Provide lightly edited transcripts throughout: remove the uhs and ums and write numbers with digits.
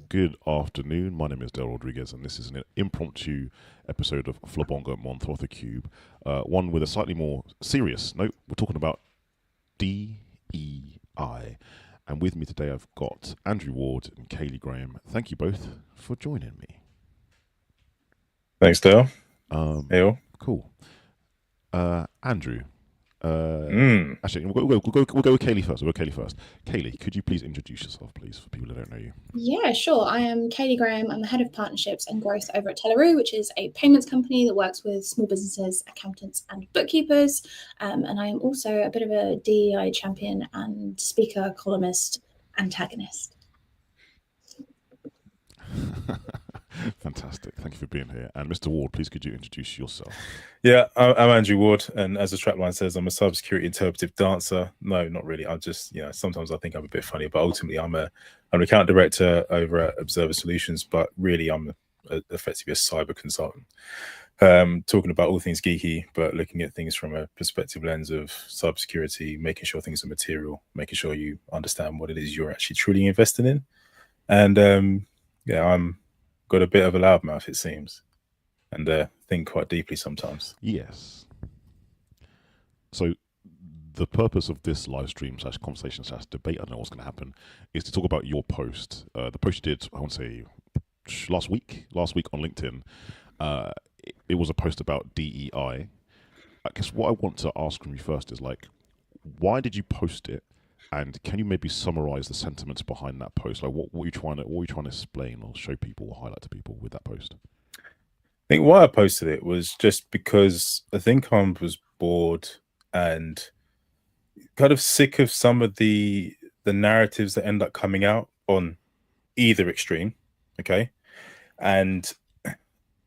Good afternoon. My name is Del Rodriguez, and this is an impromptu episode of Flabonga Month Cube. One with a slightly more serious note. We're talking about DEI. And with me today, I've got Andrew Ward and Kaylee Graham. Thank you both for joining me. Thanks, Dale. Um, Hey, all. cool. Andrew, uh, Mm. actually, we'll go with Kaylee first. We'll go Kaylee first. Kaylee, could you please introduce yourself, please, for people that don't know you? Yeah, sure. I am Kaylee Graham. I'm the head of partnerships and growth over at Teleroo, which is a payments company that works with small businesses, accountants, and bookkeepers. And I am also a bit of a DEI champion and speaker, columnist, antagonist. Fantastic. Thank you for being here. And Mr. Ward, please could you introduce yourself? Yeah, I'm Andrew Ward, and as the strapline says, I'm a cybersecurity interpretive dancer. No, not really. I'm just, sometimes I think I'm a bit funny, but ultimately I'm an account director over at Observer Solutions, but really I'm effectively a cyber consultant. Talking about all things geeky, but looking at things from a perspective lens of cybersecurity, making sure things are material, making sure you understand what it is you're actually truly investing in. And I'm got a bit of a loudmouth, it seems, and think quite deeply sometimes. Yes. So the purpose of this live stream slash conversation slash debate, I don't know what's going to happen, is to talk about your post. The post you did, I want to say, last week on LinkedIn. It was a post about DEI. I guess what I want to ask from you first is like, why did you post it? And can you maybe summarize the sentiments behind that post? Like, what are you trying to explain or show people or highlight to people with that post? I think why I posted it was just because I think I was bored and kind of sick of some of the narratives that end up coming out on either extreme. Okay. And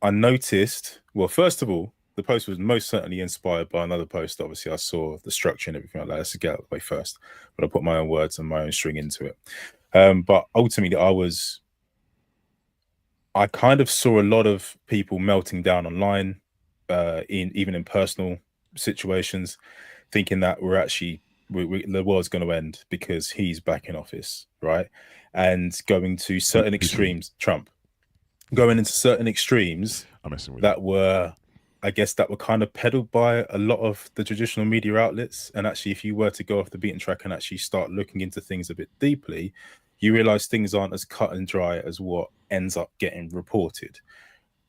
I noticed, well, first of all, the post was most certainly inspired by another post. Obviously, I saw the structure and everything like that. Let's get out of the way first. But I put my own words and my own string into it. But ultimately, I kind of saw a lot of people melting down online, even in personal situations, thinking that the world's going to end because he's back in office, right? And going to certain extremes, Trump, going into certain extremes I'm messing with that were, I guess, that were kind of peddled by a lot of the traditional media outlets. And actually, if you were to go off the beaten track and actually start looking into things a bit deeply, you realize things aren't as cut and dry as what ends up getting reported.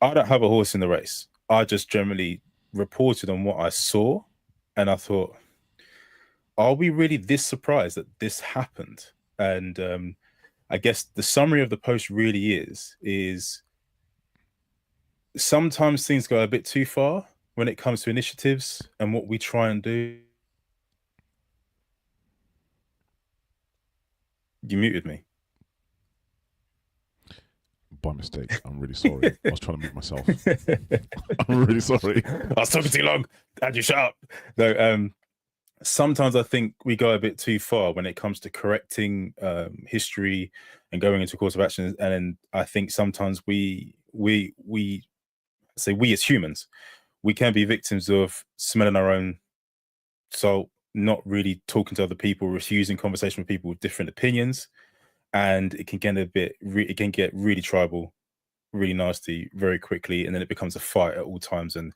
I don't have a horse in the race. I just generally reported on what I saw, and I thought, are we really this surprised that this happened? And I guess the summary of the post really is sometimes things go a bit too far when it comes to initiatives and what we try and do. You muted me. by mistake. I'm really sorry. I was trying to mute myself. I'm really sorry. I was talking too long. How'd you shut up? No, sometimes I think we go a bit too far when it comes to correcting history and going into course of action. And I think sometimes we say we as humans, we can be victims of smelling our own salt, not really talking to other people, refusing conversation with people with different opinions, and it can get it can get really tribal, really nasty very quickly, and then it becomes a fight at all times. And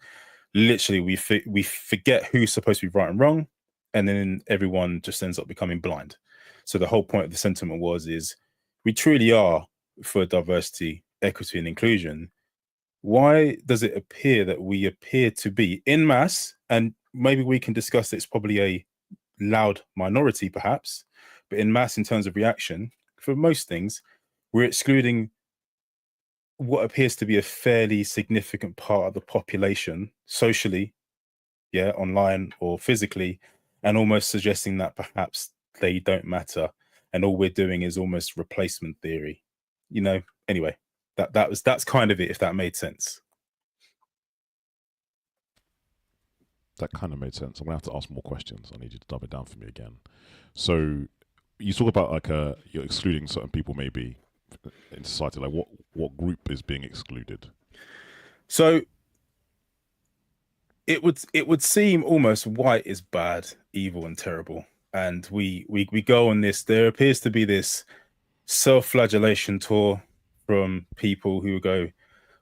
literally, we forget who's supposed to be right and wrong, and then everyone just ends up becoming blind. So the whole point of the sentiment is we truly are for diversity, equity, and inclusion. Why does it appear that we appear to be in mass? And maybe we can discuss it's probably a loud minority, perhaps, but in mass, in terms of reaction, for most things, we're excluding what appears to be a fairly significant part of the population socially, yeah, online or physically, and almost suggesting that perhaps they don't matter. And all we're doing is almost replacement theory. Anyway, that's kind of it, if that made sense. That kind of made sense. I'm gonna have to ask more questions. I need you to dumb it down for me again. So you talk about like you're excluding certain people maybe in society. Like what group is being excluded? So it would seem almost white is bad, evil, and terrible. And we go on this. There appears to be this self-flagellation tour from people who go,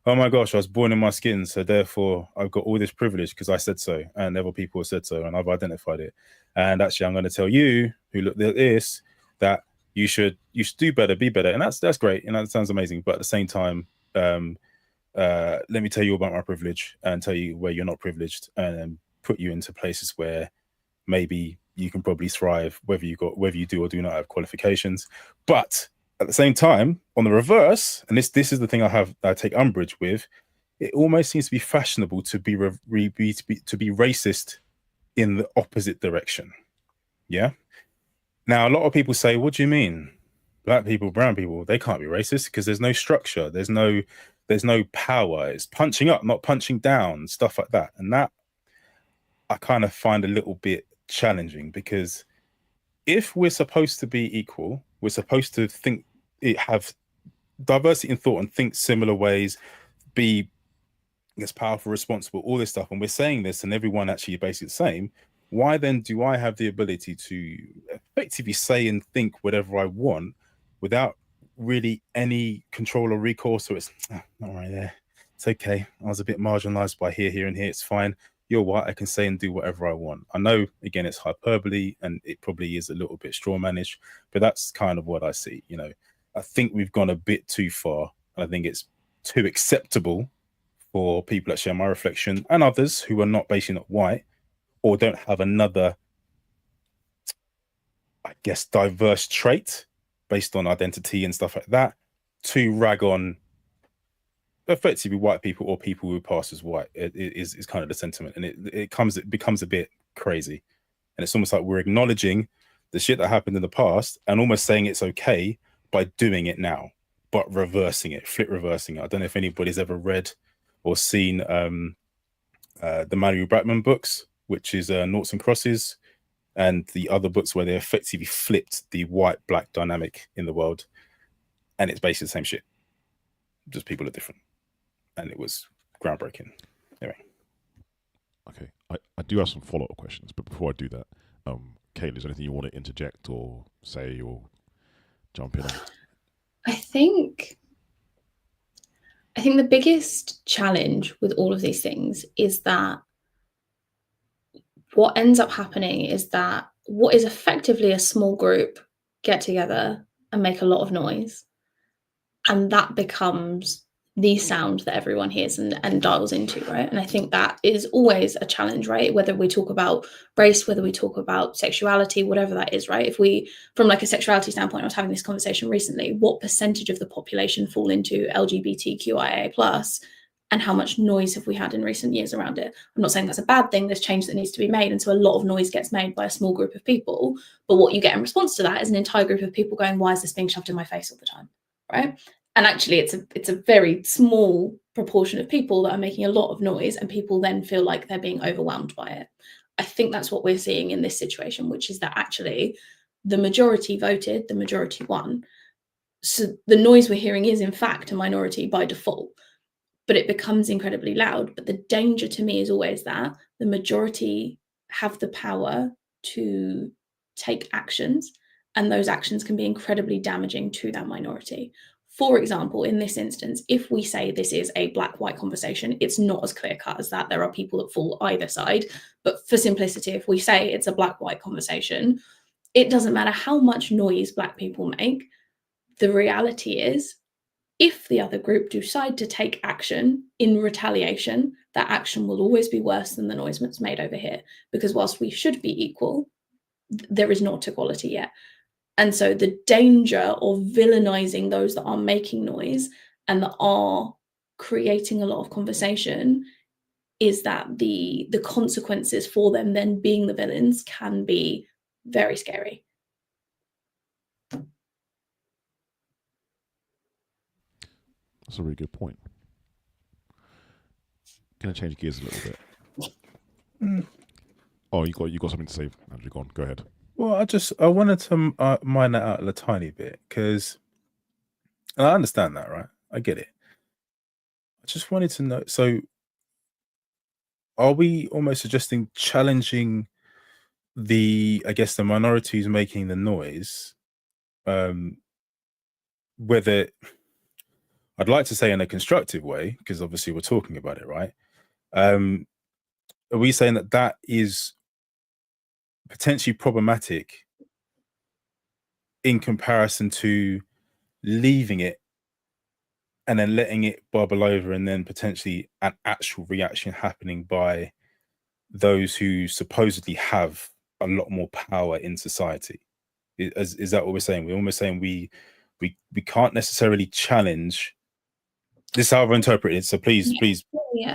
oh my gosh, I was born in my skin, so therefore I've got all this privilege because I said so, and other people have said so, and I've identified it. And actually, I'm going to tell you who looked at this that you should do better, be better, and that's great, and that sounds amazing. But at the same time, let me tell you about my privilege and tell you where you're not privileged, and put you into places where maybe you can probably thrive, whether you do or do not have qualifications. But at the same time, on the reverse, and this is the thing I take umbrage with, it almost seems to be fashionable to be racist in the opposite direction. Yeah. Now, a lot of people say, what do you mean? Black people, brown people, they can't be racist because there's no structure, there's no power. It's punching up, not punching down, stuff like that. And that I kind of find a little bit challenging, because if we're supposed to be equal, we're supposed to have diversity in thought and think similar ways, be as powerful, responsible, all this stuff, and we're saying this and everyone actually basically the same, why then do I have the ability to effectively say and think whatever I want without really any control or recourse? So it's all right there, it's okay, I was a bit marginalized by here and here, it's fine, you're white, I can say and do whatever I want. I know, again, it's hyperbole and it probably is a little bit straw managed, but that's kind of what I see. I think we've gone a bit too far, and I think it's too acceptable for people that share my reflection and others who are basically not white or don't have another, I guess, diverse trait based on identity and stuff like that, to rag on effectively white people or people who pass as white. It is kind of the sentiment, and it becomes a bit crazy, and it's almost like we're acknowledging the shit that happened in the past and almost saying it's okay by doing it now, but reversing it. I don't know if anybody's ever read or seen the Mallory Blackman books, which is Noughts and Crosses, and the other books where they effectively flipped the white-black dynamic in the world, and it's basically the same shit, just people are different, and it was groundbreaking. Anyway. Okay, I do have some follow-up questions, but before I do that, Kaylee, is there anything you want to interject or say or jump in on? I think the biggest challenge with all of these things is that what ends up happening is that what is effectively a small group get together and make a lot of noise, and that becomes the sound that everyone hears and dials into, right? And I think that is always a challenge, right? Whether we talk about race, whether we talk about sexuality, whatever that is, right? If we, from like a sexuality standpoint, I was having this conversation recently, what percentage of the population fall into LGBTQIA+, and how much noise have we had in recent years around it? I'm not saying that's a bad thing, there's change that needs to be made, and so a lot of noise gets made by a small group of people, but what you get in response to that is an entire group of people going, why is this being shoved in my face all the time, right? And actually it's a very small proportion of people that are making a lot of noise, and people then feel like they're being overwhelmed by it. I think that's what we're seeing in this situation, which is that actually the majority voted, the majority won. So the noise we're hearing is in fact a minority by default, but it becomes incredibly loud. But the danger to me is always that the majority have the power to take actions, and those actions can be incredibly damaging to that minority. For example, in this instance, if we say this is a black-white conversation, it's not as clear-cut as that. There are people that fall either side. But for simplicity, if we say it's a black-white conversation, it doesn't matter how much noise Black people make. The reality is, if the other group decide to take action in retaliation, that action will always be worse than the noise that's made over here. Because whilst we should be equal, there is not equality yet. And so the danger of villainizing those that are making noise and that are creating a lot of conversation is that the consequences for them then being the villains can be very scary. That's a really good point. Gonna change gears a little bit. Oh, you got something to say, Andrew? Go ahead. Well, I wanted to mine that out a tiny bit, because I understand that, right? I get it. I just wanted to know, so are we almost suggesting challenging the minorities making the noise whether I'd like to say in a constructive way, because obviously we're talking about it, right? Are we saying that that is potentially problematic in comparison to leaving it and then letting it bubble over and then potentially an actual reaction happening by those who supposedly have a lot more power in society? Is that what we're saying? We're almost saying we can't necessarily challenge. This is how I've interpreted it, so please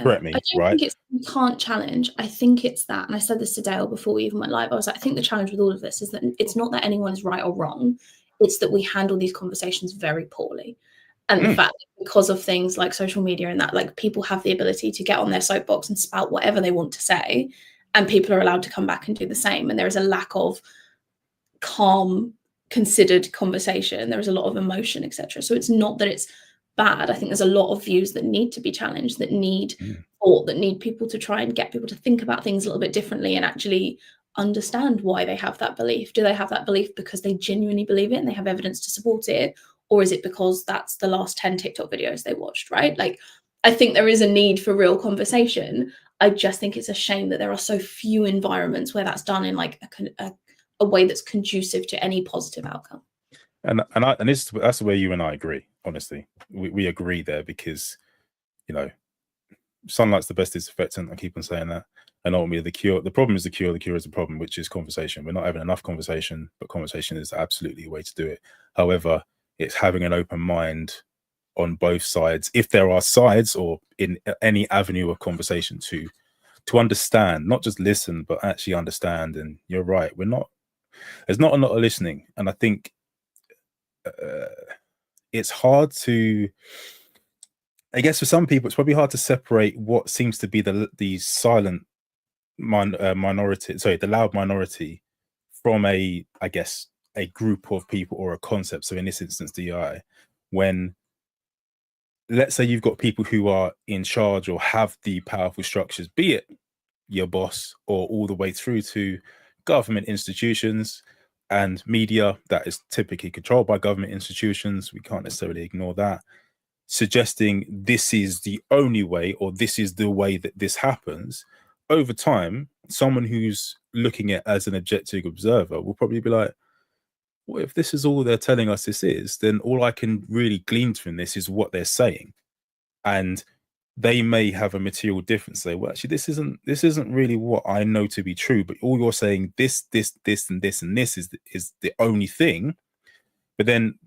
correct me. I don't think it's you can't challenge. I think it's that, and I said this to Dale before we even went live. I was like, I think the challenge with all of this is that it's not that anyone is right or wrong. It's that we handle these conversations very poorly. And the fact that because of things like social media and that, like, people have the ability to get on their soapbox and spout whatever they want to say, and people are allowed to come back and do the same. And there is a lack of calm, considered conversation. There is a lot of emotion, etc. So it's not that it's bad. I think there's a lot of views that need to be challenged, that need thought, that need people to try and get people to think about things a little bit differently and actually understand why they have that belief. Do they have that belief because they genuinely believe it and they have evidence to support it? Or is it because that's the last 10 TikTok videos they watched, right? Like, I think there is a need for real conversation. I just think it's a shame that there are so few environments where that's done in like a way that's conducive to any positive outcome. And that's where you and I agree. Honestly, we agree there, because, you know, sunlight's the best disinfectant. I keep on saying that. And ultimately, the problem is the cure is the problem, which is conversation. We're not having enough conversation, but conversation is absolutely a way to do it. However, it's having an open mind on both sides, if there are sides, or in any avenue of conversation, to understand, not just listen, but actually understand. And you're right, there's not a lot of listening. And I think it's hard to, I guess for some people, it's probably hard to separate what seems to be the silent minority, the loud minority, from I guess a group of people or a concept. So in this instance, DI, when, let's say you've got people who are in charge or have the powerful structures, be it your boss or all the way through to government institutions and media that is typically controlled by government institutions. We can't necessarily ignore that. Suggesting this is the only way, or this is the way that this happens. Over time, someone who's looking at as an objective observer will probably be like, well, if this is all they're telling us this is, then all I can really glean from this is what they're saying. And they may have a material difference. Say, well, actually, this isn't really what I know to be true, but all you're saying, this, and this, and this is the only thing. But then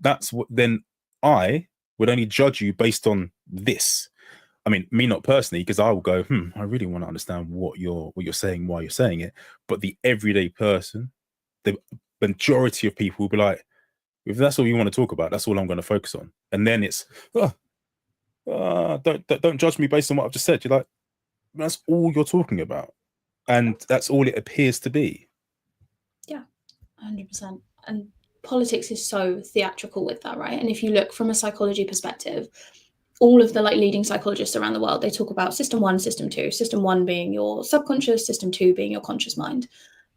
then I would only judge you based on this. I mean, me not personally, because I will go, I really want to understand what you're saying, why you're saying it. But the everyday person, the majority of people will be like, if that's all you want to talk about, that's all I'm going to focus on. And then it's, don't judge me based on what I've just said. You're like, that's all you're talking about, and that's all it appears to be. Yeah, 100%. And politics is so theatrical with that, right? And if you look from a psychology perspective, all of the like leading psychologists around the world, they talk about system 1, system 2, system 1 being your subconscious, system 2 being your conscious mind.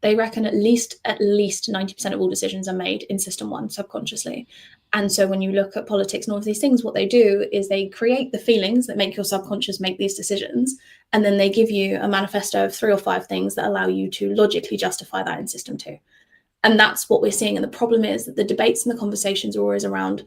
They reckon at least 90% of all decisions are made in system 1 subconsciously. And so when you look at politics and all of these things, what they do is they create the feelings that make your subconscious make these decisions. And then they give you a manifesto of 3 or 5 things that allow you to logically justify that in system 2. And that's what we're seeing. And the problem is that the debates and the conversations are always around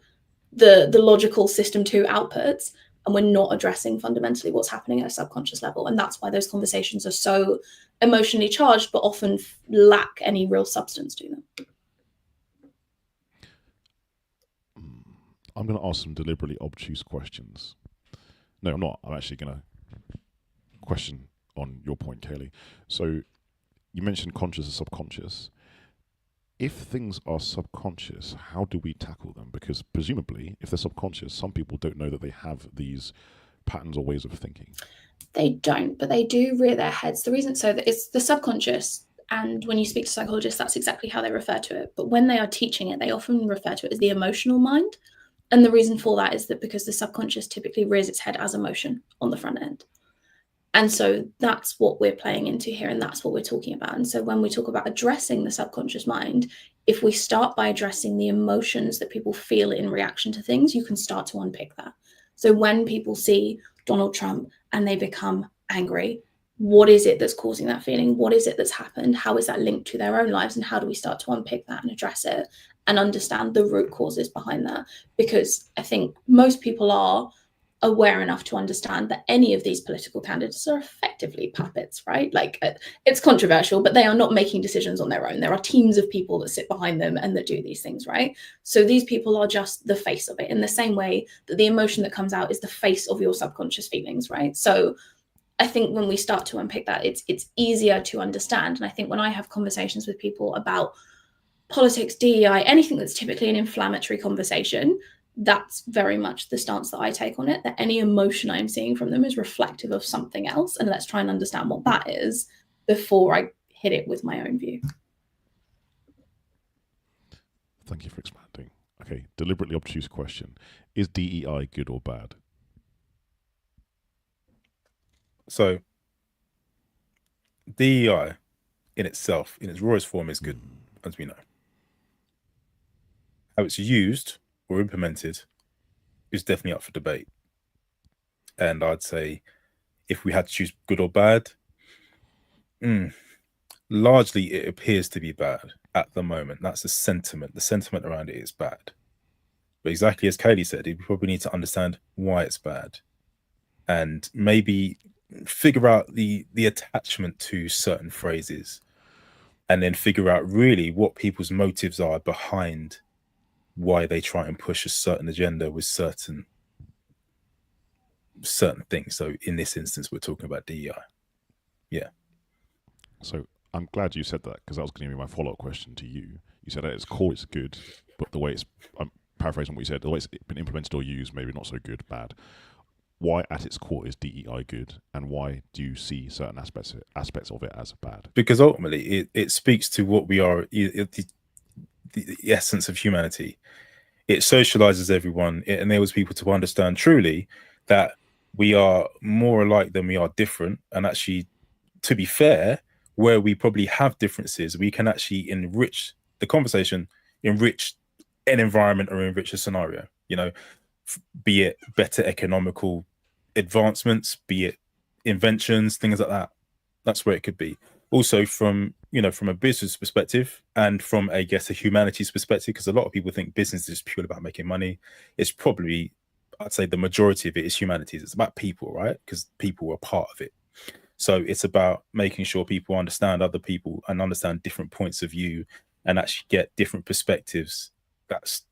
the logical system 2 outputs, and we're not addressing fundamentally what's happening at a subconscious level. And that's why those conversations are so emotionally charged, but often lack any real substance to them. I'm going to ask some deliberately obtuse questions. No, I'm not. I'm actually going to question on your point, Kaylee. So you mentioned conscious and subconscious. If things are subconscious, how do we tackle them? Because presumably, if they're subconscious, some people don't know that they have these patterns or ways of thinking. They don't, but they do rear their heads. The reason so that it's the subconscious, and when you speak to psychologists, that's exactly how they refer to it. But when they are teaching it, they often refer to it as the emotional mind. And the reason for that is that because the subconscious typically rears its head as emotion on the front end. And so that's what we're playing into here, and that's what we're talking about. And so when we talk about addressing the subconscious mind, if we start by addressing the emotions that people feel in reaction to things, you can start to unpick that. So when people see Donald Trump and they become angry, what is it that's causing that feeling? What is it that's happened? How is that linked to their own lives? And how do we start to unpick that and address it and understand the root causes behind that? Because I think most people are aware enough to understand that any of these political candidates are effectively puppets, right? Like, it's controversial, but they are not making decisions on their own. There are teams of people that sit behind them and that do these things, right? So these people are just the face of it, in the same way that the emotion that comes out is the face of your subconscious feelings, right? So I think when we start to unpick that, it's easier to understand. And I think when I have conversations with people about politics, DEI, anything that's typically an inflammatory conversation, that's very much the stance that I take on it, that any emotion I'm seeing from them is reflective of something else. And let's try and understand what that is before I hit it with my own view. Thank you for expanding. Okay, deliberately obtuse question. Is DEI good or bad? So DEI in itself, in its rawest form, is good, as we know. How it's used or implemented is definitely up for debate. And I'd say if we had to choose good or bad, largely it appears to be bad at the moment. That's the sentiment. The sentiment around it is bad. But exactly as Kaylee said, we probably need to understand why it's bad and maybe figure out the attachment to certain phrases, and then figure out really what people's motives are behind why they try and push a certain agenda with certain things. So in this instance, we're talking about DEI. Yeah. So I'm glad you said that, because that was going to be my follow-up question to you. You said at its core it's good, but the way it's, I'm paraphrasing what you said, the way it's been implemented or used, maybe not so good, bad. Why at its core is DEI good, and why do you see certain aspects of it as bad? Because ultimately it speaks to what we are, the essence of humanity. It socializes everyone. It enables people to understand truly that we are more alike than we are different. And actually, to be fair, where we probably have differences, we can actually enrich the conversation, enrich an environment, or enrich a scenario, you know, be it better economical advancements, be it inventions, things like that. That's where it could be. Also from, you know, from a business perspective and from, I guess, a humanities perspective, because a lot of people think business is purely about making money. It's probably, I'd say the majority of it is humanities. It's about people, right? Because people are part of it. So it's about making sure people understand other people and understand different points of view and actually get different perspectives. That's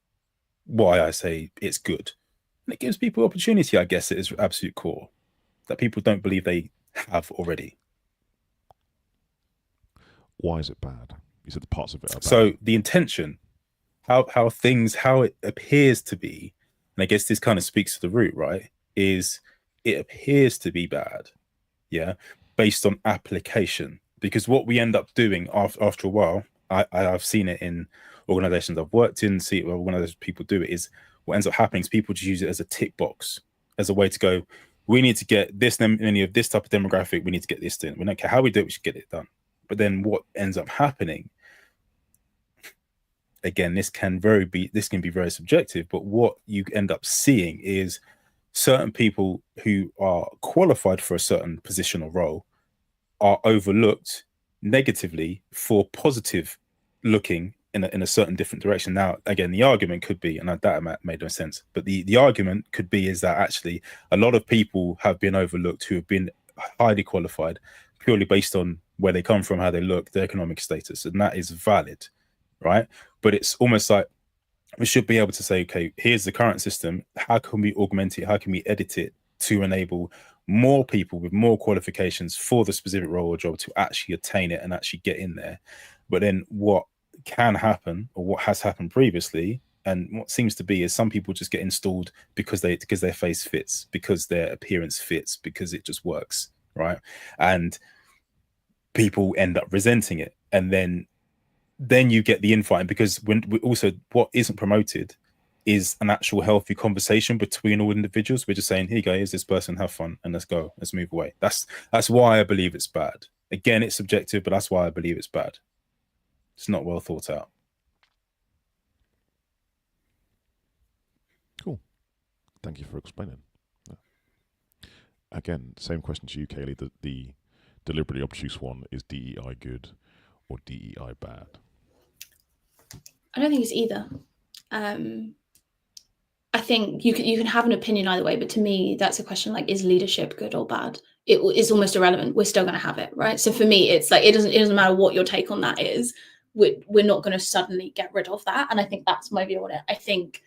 why I say it's good. And it gives people opportunity, I guess, at its absolute core, that people don't believe they have already. Why is it bad? You said the parts of it are bad. So the intention, how it appears to be, and I guess this kind of speaks to the root, right, is it appears to be bad, yeah, based on application. Because what we end up doing after a while, I've seen it in organizations I've worked in, see it, one of those people do it, is what ends up happening is people just use it as a tick box, as a way to go, we need to get this many of this type of demographic, we need to get this done. We don't care how we do it, we should get it done. But then what ends up happening, again, this can be very subjective, but what you end up seeing is certain people who are qualified for a certain position or role are overlooked negatively for positive looking in a certain different direction. Now, again, the argument could be, and that made no sense, but the argument could be is that actually a lot of people have been overlooked who have been highly qualified purely based on where they come from, how they look, their economic status, and that is valid, right? But it's almost like we should be able to say, okay, here's the current system. How can we augment it? How can we edit it to enable more people with more qualifications for the specific role or job to actually attain it and actually get in there? But then what can happen, or what has happened previously, and what seems to be, is some people just get installed because their face fits, because their appearance fits, because it just works, right? And people end up resenting it, and then you get the infighting, because when also what isn't promoted is an actual healthy conversation between all individuals. We're just saying, here you go, here's this person, have fun, and let's go, let's move away. That's why I believe it's bad. Again, it's subjective, but that's why I believe it's bad. It's not well thought out. Cool. Thank you for explaining. Again, same question to you, Kaylee. The deliberately obtuse one, is DEI good or DEI bad? I don't think it's either. I think you can have an opinion either way, but to me, that's a question like, is leadership good or bad? It is almost irrelevant. We're still going to have it, right? So for me, it's like it doesn't matter what your take on that is. We're not going to suddenly get rid of that, and I think that's my view on it. I think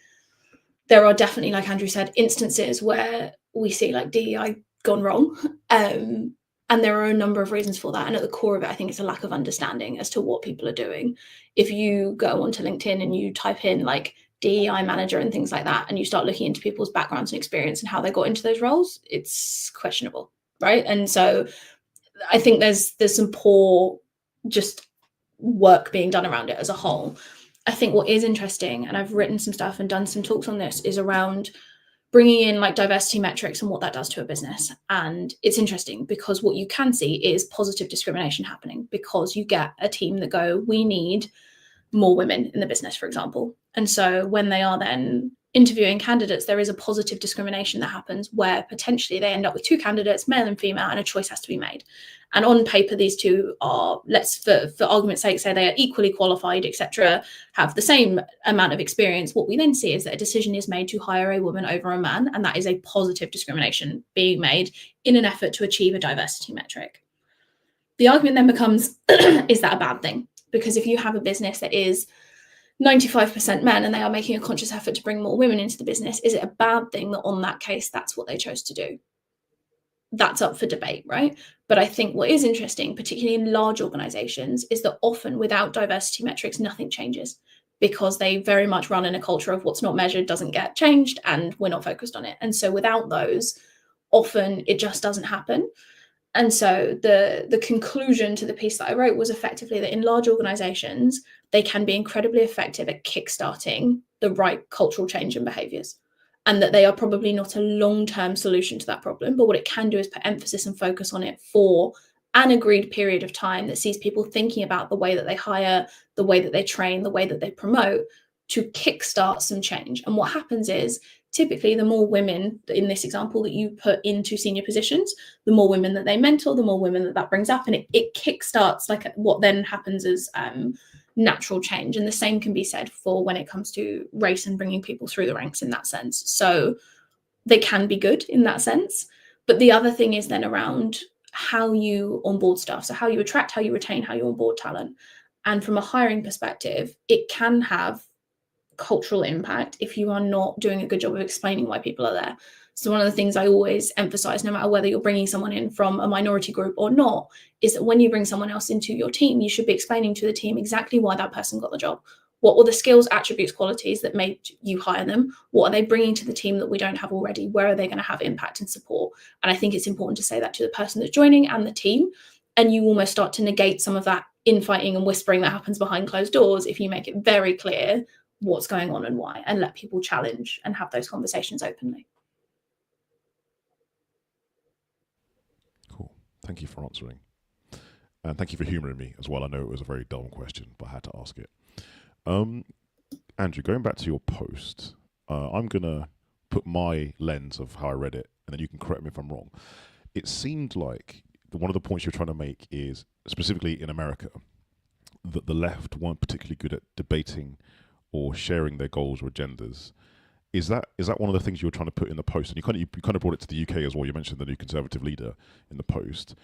there are definitely, like Andrew said, instances where we see like DEI gone wrong, and there are a number of reasons for that. And at the core of it, I think it's a lack of understanding as to what people are doing. If you go onto LinkedIn and you type in like DEI manager and things like that, and you start looking into people's backgrounds and experience and how they got into those roles, it's questionable, right? And so I think there's some poor just work being done around it as a whole. I think what is interesting, and I've written some stuff and done some talks on this, is around bringing in like diversity metrics and what that does to a business. And it's interesting because what you can see is positive discrimination happening, because you get a team that go, we need more women in the business, for example. And so when they are then interviewing candidates, there is a positive discrimination that happens where potentially they end up with two candidates, male and female, and a choice has to be made. And on paper, these two are, let's for argument's sake, say they are equally qualified, etc., have the same amount of experience. What we then see is that a decision is made to hire a woman over a man, and that is a positive discrimination being made in an effort to achieve a diversity metric. The argument then becomes, is that a bad thing? Because if you have a business that is 95% men and they are making a conscious effort to bring more women into the business, is it a bad thing that on that case, that's what they chose to do? That's up for debate, right? But I think what is interesting, particularly in large organizations, is that often without diversity metrics, nothing changes, because they very much run in a culture of what's not measured doesn't get changed, and we're not focused on it. And so without those, often it just doesn't happen. And so the conclusion to the piece that I wrote was effectively that in large organizations, they can be incredibly effective at kickstarting the right cultural change and behaviors, and that they are probably not a long-term solution to that problem. But what it can do is put emphasis and focus on it for an agreed period of time that sees people thinking about the way that they hire, the way that they train, the way that they promote, to kickstart some change. And what happens is, typically, the more women, in this example, that you put into senior positions, the more women that they mentor, the more women that brings up, and it kickstarts like what then happens as natural change. And the same can be said for when it comes to race and bringing people through the ranks in that sense. So they can be good in that sense. But the other thing is then around how you onboard staff. So how you attract, how you retain, how you onboard talent. And from a hiring perspective, it can have cultural impact if you are not doing a good job of explaining why people are there. So one of the things I always emphasize, no matter whether you're bringing someone in from a minority group or not, is that when you bring someone else into your team, you should be explaining to the team exactly why that person got the job. What were the skills, attributes, qualities that made you hire them? What are they bringing to the team that we don't have already? Where are they going to have impact and support? And I think it's important to say that to the person that's joining and the team. And you almost start to negate some of that infighting and whispering that happens behind closed doors if you make it very clear what's going on and why, and let people challenge and have those conversations openly. Cool. Thank you for answering. And thank you for humouring me as well. I know it was a very dumb question, but I had to ask it. Andrew, going back to your post, I'm going to put my lens of how I read it, and then you can correct me if I'm wrong. It seemed like one of the points you're trying to make is, specifically in America, that the left weren't particularly good at debating or sharing their goals or agendas. Is that one of the things you were trying to put in the post? And you kind of brought it to the UK as well. You mentioned the new Conservative leader in the post.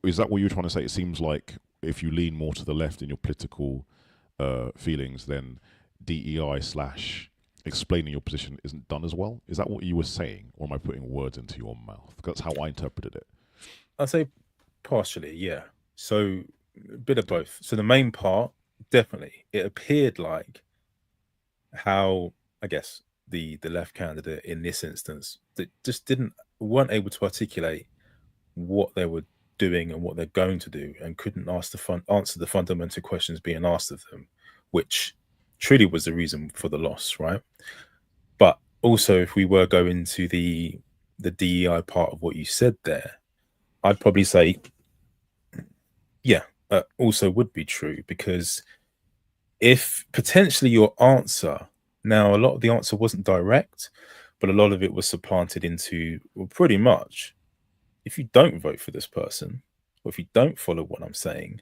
Is that what you were trying to say? It seems like if you lean more to the left in your political feelings, then DEI / explaining your position isn't done as well. Is that what you were saying, or am I putting words into your mouth? That's how I interpreted it. I'd say partially, yeah. So a bit of both. So the main part, definitely, it appeared like how, I guess, the left candidate in this instance, that just weren't able to articulate what they were doing and what they're going to do, and couldn't answer the fundamental questions being asked of them, which truly was the reason for the loss, right? But also, if we were going to the DEI part of what you said there, I'd probably say, yeah, also would be true, because if potentially your answer, now a lot of the answer wasn't direct, but a lot of it was supplanted into, well, pretty much, if you don't vote for this person, or if you don't follow what I'm saying,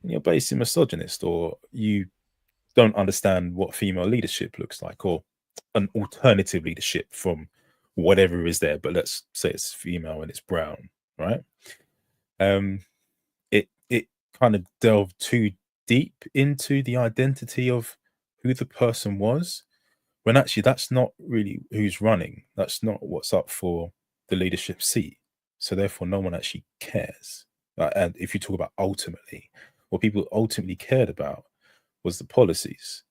you're basically misogynist, or you don't understand what female leadership looks like, or an alternative leadership from whatever is there, but let's say it's female and it's brown, right? It kind of delved too deep into the identity of who the person was, when actually that's not really who's running. That's not what's up for the leadership seat. So therefore, no one actually cares. And if you talk about ultimately, what people ultimately cared about was the policies,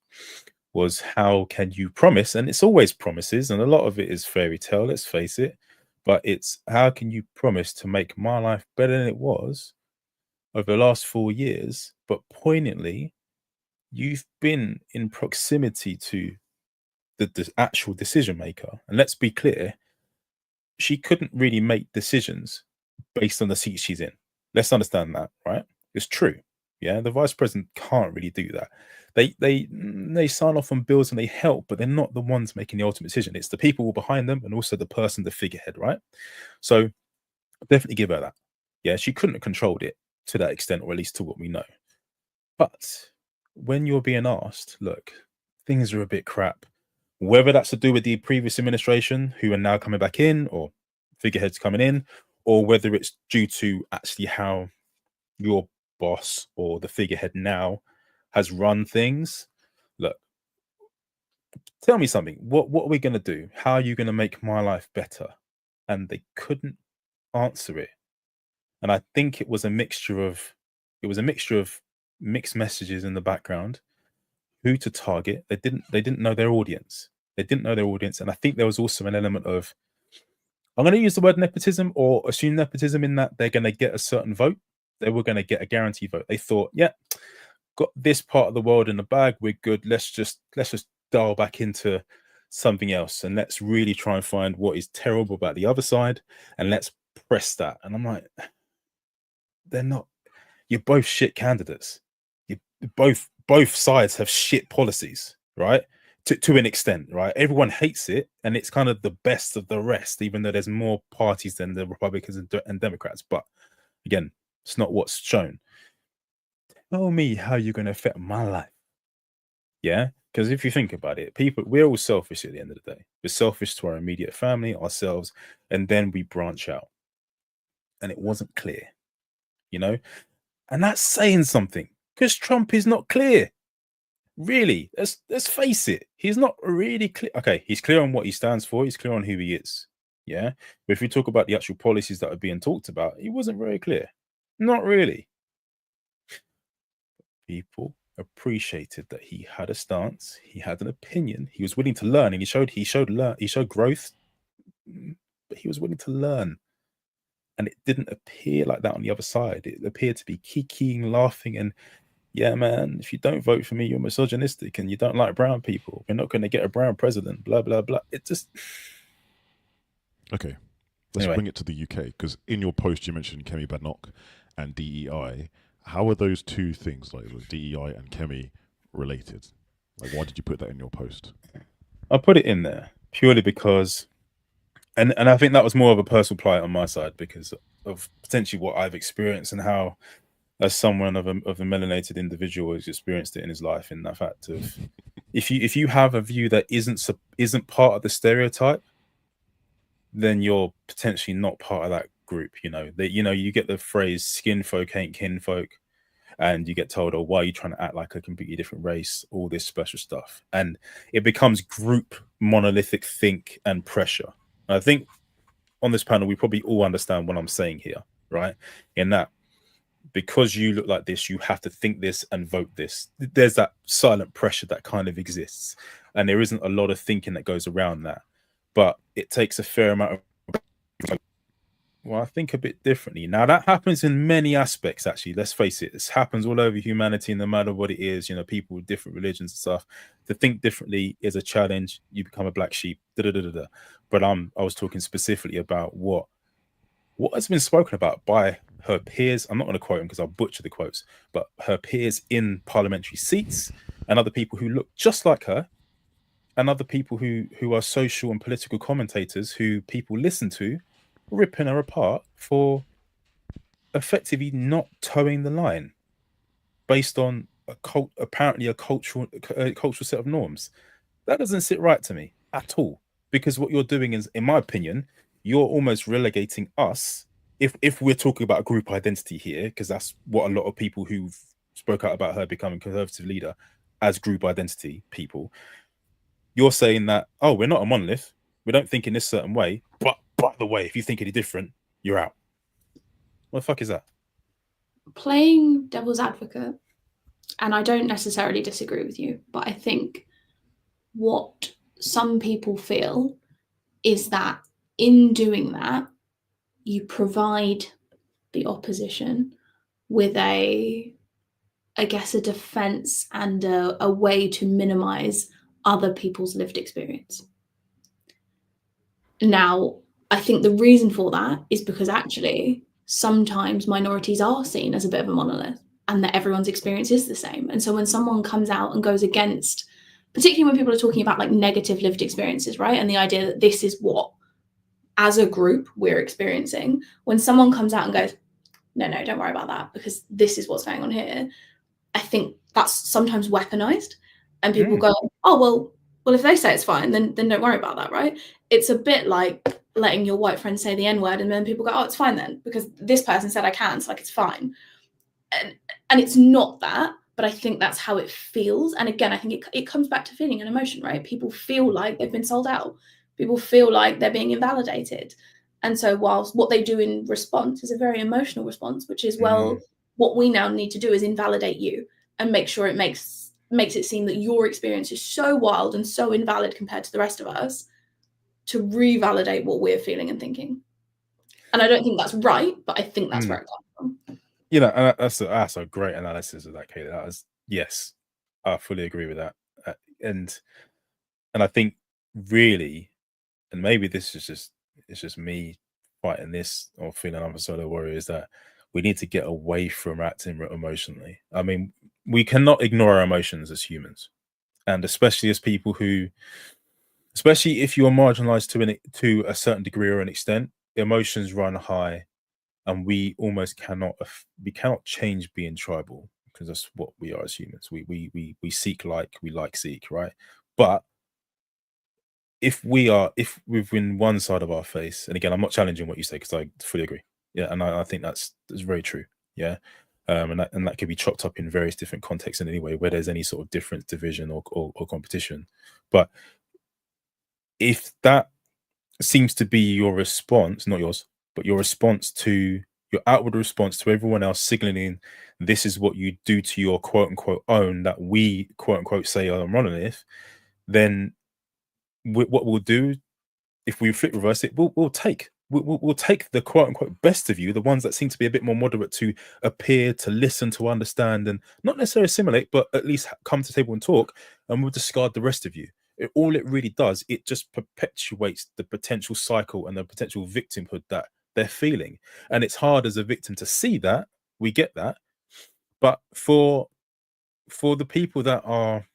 was how can you promise, and it's always promises, and a lot of it is fairy tale, let's face it, but it's how can you promise to make my life better than it was over the last 4 years, but poignantly, you've been in proximity to the actual decision maker. And let's be clear, she couldn't really make decisions based on the seat she's in. Let's understand that, right? It's true. Yeah, the vice president can't really do that. They sign off on bills and they help, but they're not the ones making the ultimate decision. It's the people behind them and also the person, the figurehead, right? So definitely give her that. Yeah, she couldn't have controlled it to that extent, or at least to what we know. But when you're being asked, look, things are a bit crap, whether that's to do with the previous administration who are now coming back in, or figureheads coming in, or whether it's due to actually how your boss or the figurehead now has run things, look, tell me something. What are we going to do? How are you going to make my life better? And they couldn't answer it. And I think it was a mixture of mixed messages in the background, who to target. They didn't know their audience. And I think there was also an element of, I'm going to use the word nepotism, or assume nepotism, in that they're going to get a certain vote. They were going to get a guaranteed vote. They thought, yeah, got this part of the world in the bag, we're good. Let's just dial back into something else, and let's really try and find what is terrible about the other side, and let's press that. And I'm like, they're not. You're both shit candidates. You both sides have shit policies, right? To an extent, right? Everyone hates it, and it's kind of the best of the rest, even though there's more parties than the Republicans and Democrats. But again, it's not what's shown. Tell me how you're going to affect my life. Yeah, because if you think about it, we're all selfish at the end of the day. We're selfish to our immediate family, ourselves, and then we branch out. And it wasn't clear, you know? And that's saying something, because Trump is not clear. Really, let's face it. He's not really clear. Okay, he's clear on what he stands for. He's clear on who he is. Yeah. But if we talk about the actual policies that are being talked about, he wasn't very clear. Not really. People appreciated that he had a stance. He had an opinion. He was willing to learn, and he showed growth, but he was willing to learn. And it didn't appear like that on the other side. It appeared to be kikiing, laughing, and yeah, man, if you don't vote for me, you're misogynistic and you don't like brown people. We're not going to get a brown president, blah, blah, blah. It just... Okay, let's bring it to the UK, because in your post you mentioned Kemi Badenoch and DEI. How are those two things, like DEI and Kemi, related? Like, why did you put that in your post? I put it in there purely because... And I think that was more of a personal plight on my side, because of potentially what I've experienced, and how, as someone of a melanated individual, has experienced it in his life, in that fact of, if you have a view that isn't part of the stereotype, then you're potentially not part of that group. You get the phrase "skin folk ain't kinfolk," and you get told, "Oh, why are you trying to act like a completely different race?" All this special stuff, and it becomes group monolithic think and pressure. And I think on this panel, we probably all understand what I'm saying here, right? In that, because you look like this, you have to think this and vote this. There's that silent pressure that kind of exists. And there isn't a lot of thinking that goes around that. But it takes a fair amount of... Well, I think a bit differently. Now, that happens in many aspects, actually. Let's face it. This happens all over humanity, no matter what it is. People with different religions and stuff. To think differently is a challenge. You become a black sheep. But I was talking specifically about what has been spoken about by her peers. I'm not going to quote them because I'll butcher the quotes, but her peers in parliamentary seats and other people who look just like her, and other people who are social and political commentators who people listen to, ripping her apart for effectively not towing the line based on apparently a cultural set of norms. That doesn't sit right to me at all, because what you're doing is, in my opinion, you're almost relegating us, if we're talking about group identity here, because that's what a lot of people who've spoke out about her becoming conservative leader as group identity people, you're saying that, oh, we're not a monolith, we don't think in this certain way, but by the way, if you think any different, you're out. What the fuck is that? Playing devil's advocate, and I don't necessarily disagree with you, but I think what some people feel is that in doing that, you provide the opposition with a defense and a way to minimize other people's lived experience. Now, I think the reason for that is because actually sometimes minorities are seen as a bit of a monolith, and that everyone's experience is the same. And so when someone comes out and goes against, particularly when people are talking about like negative lived experiences, right? And the idea that this is what, as a group, we're experiencing, when someone comes out and goes, no, don't worry about that, because this is what's going on here, I think that's sometimes weaponized, and people go, oh, well, if they say it's fine, then don't worry about that, right? It's a bit like letting your white friend say the N-word, and then people go, oh, it's fine then, because this person said I can, so like it's fine. And it's not that, but I think that's how it feels. And again, I think it comes back to feeling and emotion, right? People feel like they've been sold out. People feel like they're being invalidated. And so whilst what they do in response is a very emotional response, which is, well, what we now need to do is invalidate you and make sure it makes it seem that your experience is so wild and so invalid compared to the rest of us, to revalidate what we're feeling and thinking. And I don't think that's right, but I think that's where it comes from. And that's a great analysis of that, Kayla. That was, yes, I fully agree with that. And I think really, and maybe this is just me fighting this or feeling I'm a solo warrior, is that we need to get away from acting emotionally. I mean, we cannot ignore our emotions as humans, and especially as people who, especially if you are marginalized to a certain degree or an extent, emotions run high, and we almost cannot change being tribal, because that's what we are as humans. We seek like we like seek, right? But if we've been one side of our face, and again, I'm not challenging what you say because I fully agree. Yeah, and I think that's very true. Yeah. And that could be chopped up in various different contexts in any way where there's any sort of difference, division, or competition. But if that seems to be your response, not yours, but your response to your outward response to everyone else signaling this is what you do to your quote unquote own that we quote unquote say are monolith, then what we'll do, if we flip reverse it, we'll take the quote unquote best of you, the ones that seem to be a bit more moderate, to appear, to listen, to understand, and not necessarily assimilate, but at least come to the table and talk, and we'll discard the rest of you. All it really does, it just perpetuates the potential cycle and the potential victimhood that they're feeling. And it's hard as a victim to see that. We get that. But for the people that are,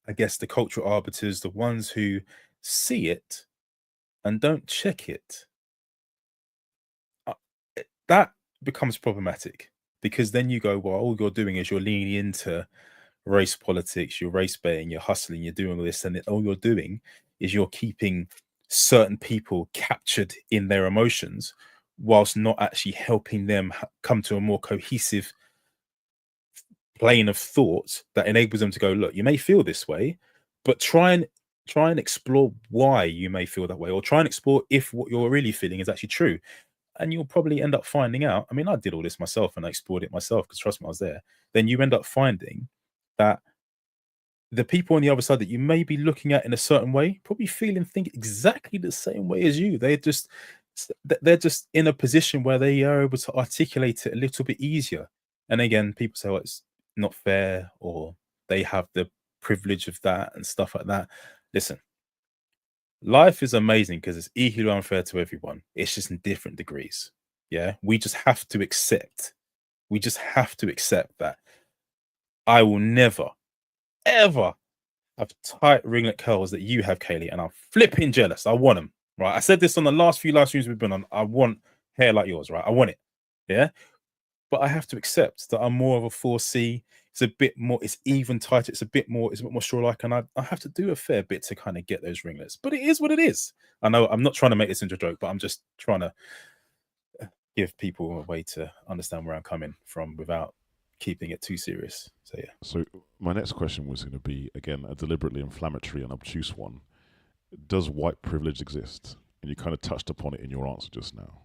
I guess, the cultural arbiters, the ones who see it and don't check it, that becomes problematic, because then you go, well, all you're doing is you're leaning into race politics, you're race baiting, you're hustling, you're doing all this, and all you're doing is you're keeping certain people captured in their emotions whilst not actually helping them come to a more cohesive plane of thought that enables them to go, look, you may feel this way, but try and explore why you may feel that way, or try and explore if what you're really feeling is actually true. And you'll probably end up finding out, I mean, I did all this myself and I explored it myself, because trust me, I was there. Then you end up finding that the people on the other side that you may be looking at in a certain way probably feel and think exactly the same way as you. They're just they're just in a position where they are able to articulate it a little bit easier. And again, people say, well, it's not fair, or they have the privilege of that and stuff like that. Listen, life is amazing because it's equally unfair to everyone. It's just in different degrees. Yeah, we just have to accept. We just have to accept that I will never, ever have tight ringlet curls that you have, Kaylee, and I'm flipping jealous. I want them, right? I said this on the last few live streams we've been on. I want hair like yours, right? I want it, yeah? But I have to accept that I'm more of a 4C. It's a bit more, it's even tighter. It's a bit more straw-like, and I have to do a fair bit to kind of get those ringlets. But it is what it is. I know I'm not trying to make this into a joke, but I'm just trying to give people a way to understand where I'm coming from without keeping it too serious. So yeah. So my next question was going to be, again, a deliberately inflammatory and obtuse one. Does white privilege exist? And you kind of touched upon it in your answer just now.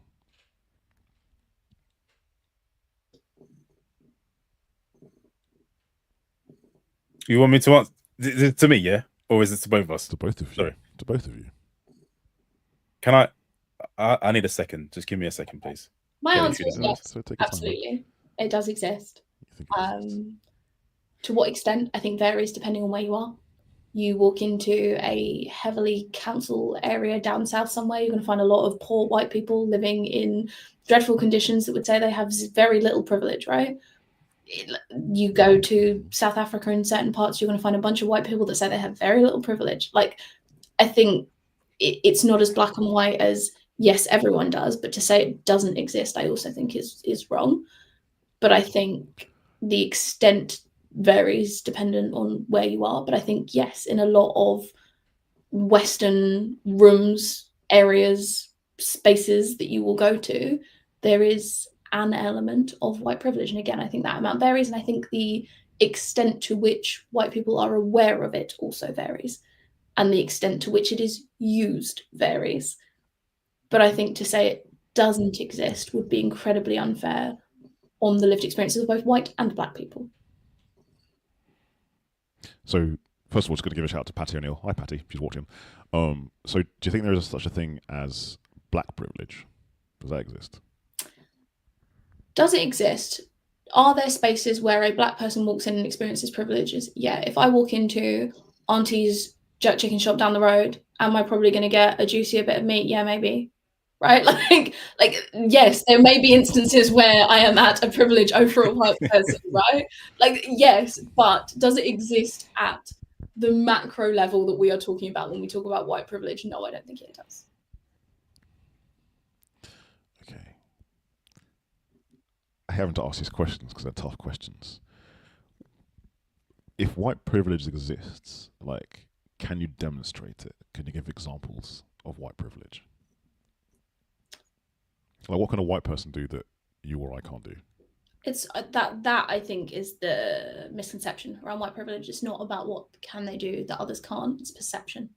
You want me to answer to me, yeah? Or is it to both of us? To both of you. Sorry. To both of you. Can I need a second. Just give me a second, please. My answer is yes. So take your time. Absolutely. It does exist. You think it exists? To what extent, I think varies depending on where you are. You walk into a heavily council area down south somewhere, you're going to find a lot of poor white people living in dreadful conditions that would say they have very little privilege, right? You go to South Africa in certain parts, you're going to find a bunch of white people that say they have very little privilege. Like, I think it's not as black and white as, yes, everyone does, but to say it doesn't exist, I also think is wrong. But I think the extent varies dependent on where you are. But I think, yes, in a lot of Western rooms, areas, spaces that you will go to, there is an element of white privilege. And again, I think that amount varies. And I think the extent to which white people are aware of it also varies. And the extent to which it is used varies. But I think to say it doesn't exist would be incredibly unfair on the lived experiences of both white and black people. So, first of all, just going to give a shout out to Patty O'Neill. Hi, Patty. She's watching. So, do you think there is such a thing as black privilege? Does that exist? Does it exist? Are there spaces where a black person walks in and experiences privileges? Yeah. If I walk into Auntie's jerk chicken shop down the road, am I probably going to get a juicier bit of meat? Yeah, maybe. Right? Like, yes, there may be instances where I am at a privilege over a white person, right? Like, yes, but does it exist at the macro level that we are talking about when we talk about white privilege? No, I don't think it does. Okay. I haven't asked these questions because they're tough questions. If white privilege exists, like, can you demonstrate it? Can you give examples of white privilege? Like, what can a white person do that you or I can't do? It's that I think is the misconception around white privilege. It's not about what can they do that others can't. It's perception.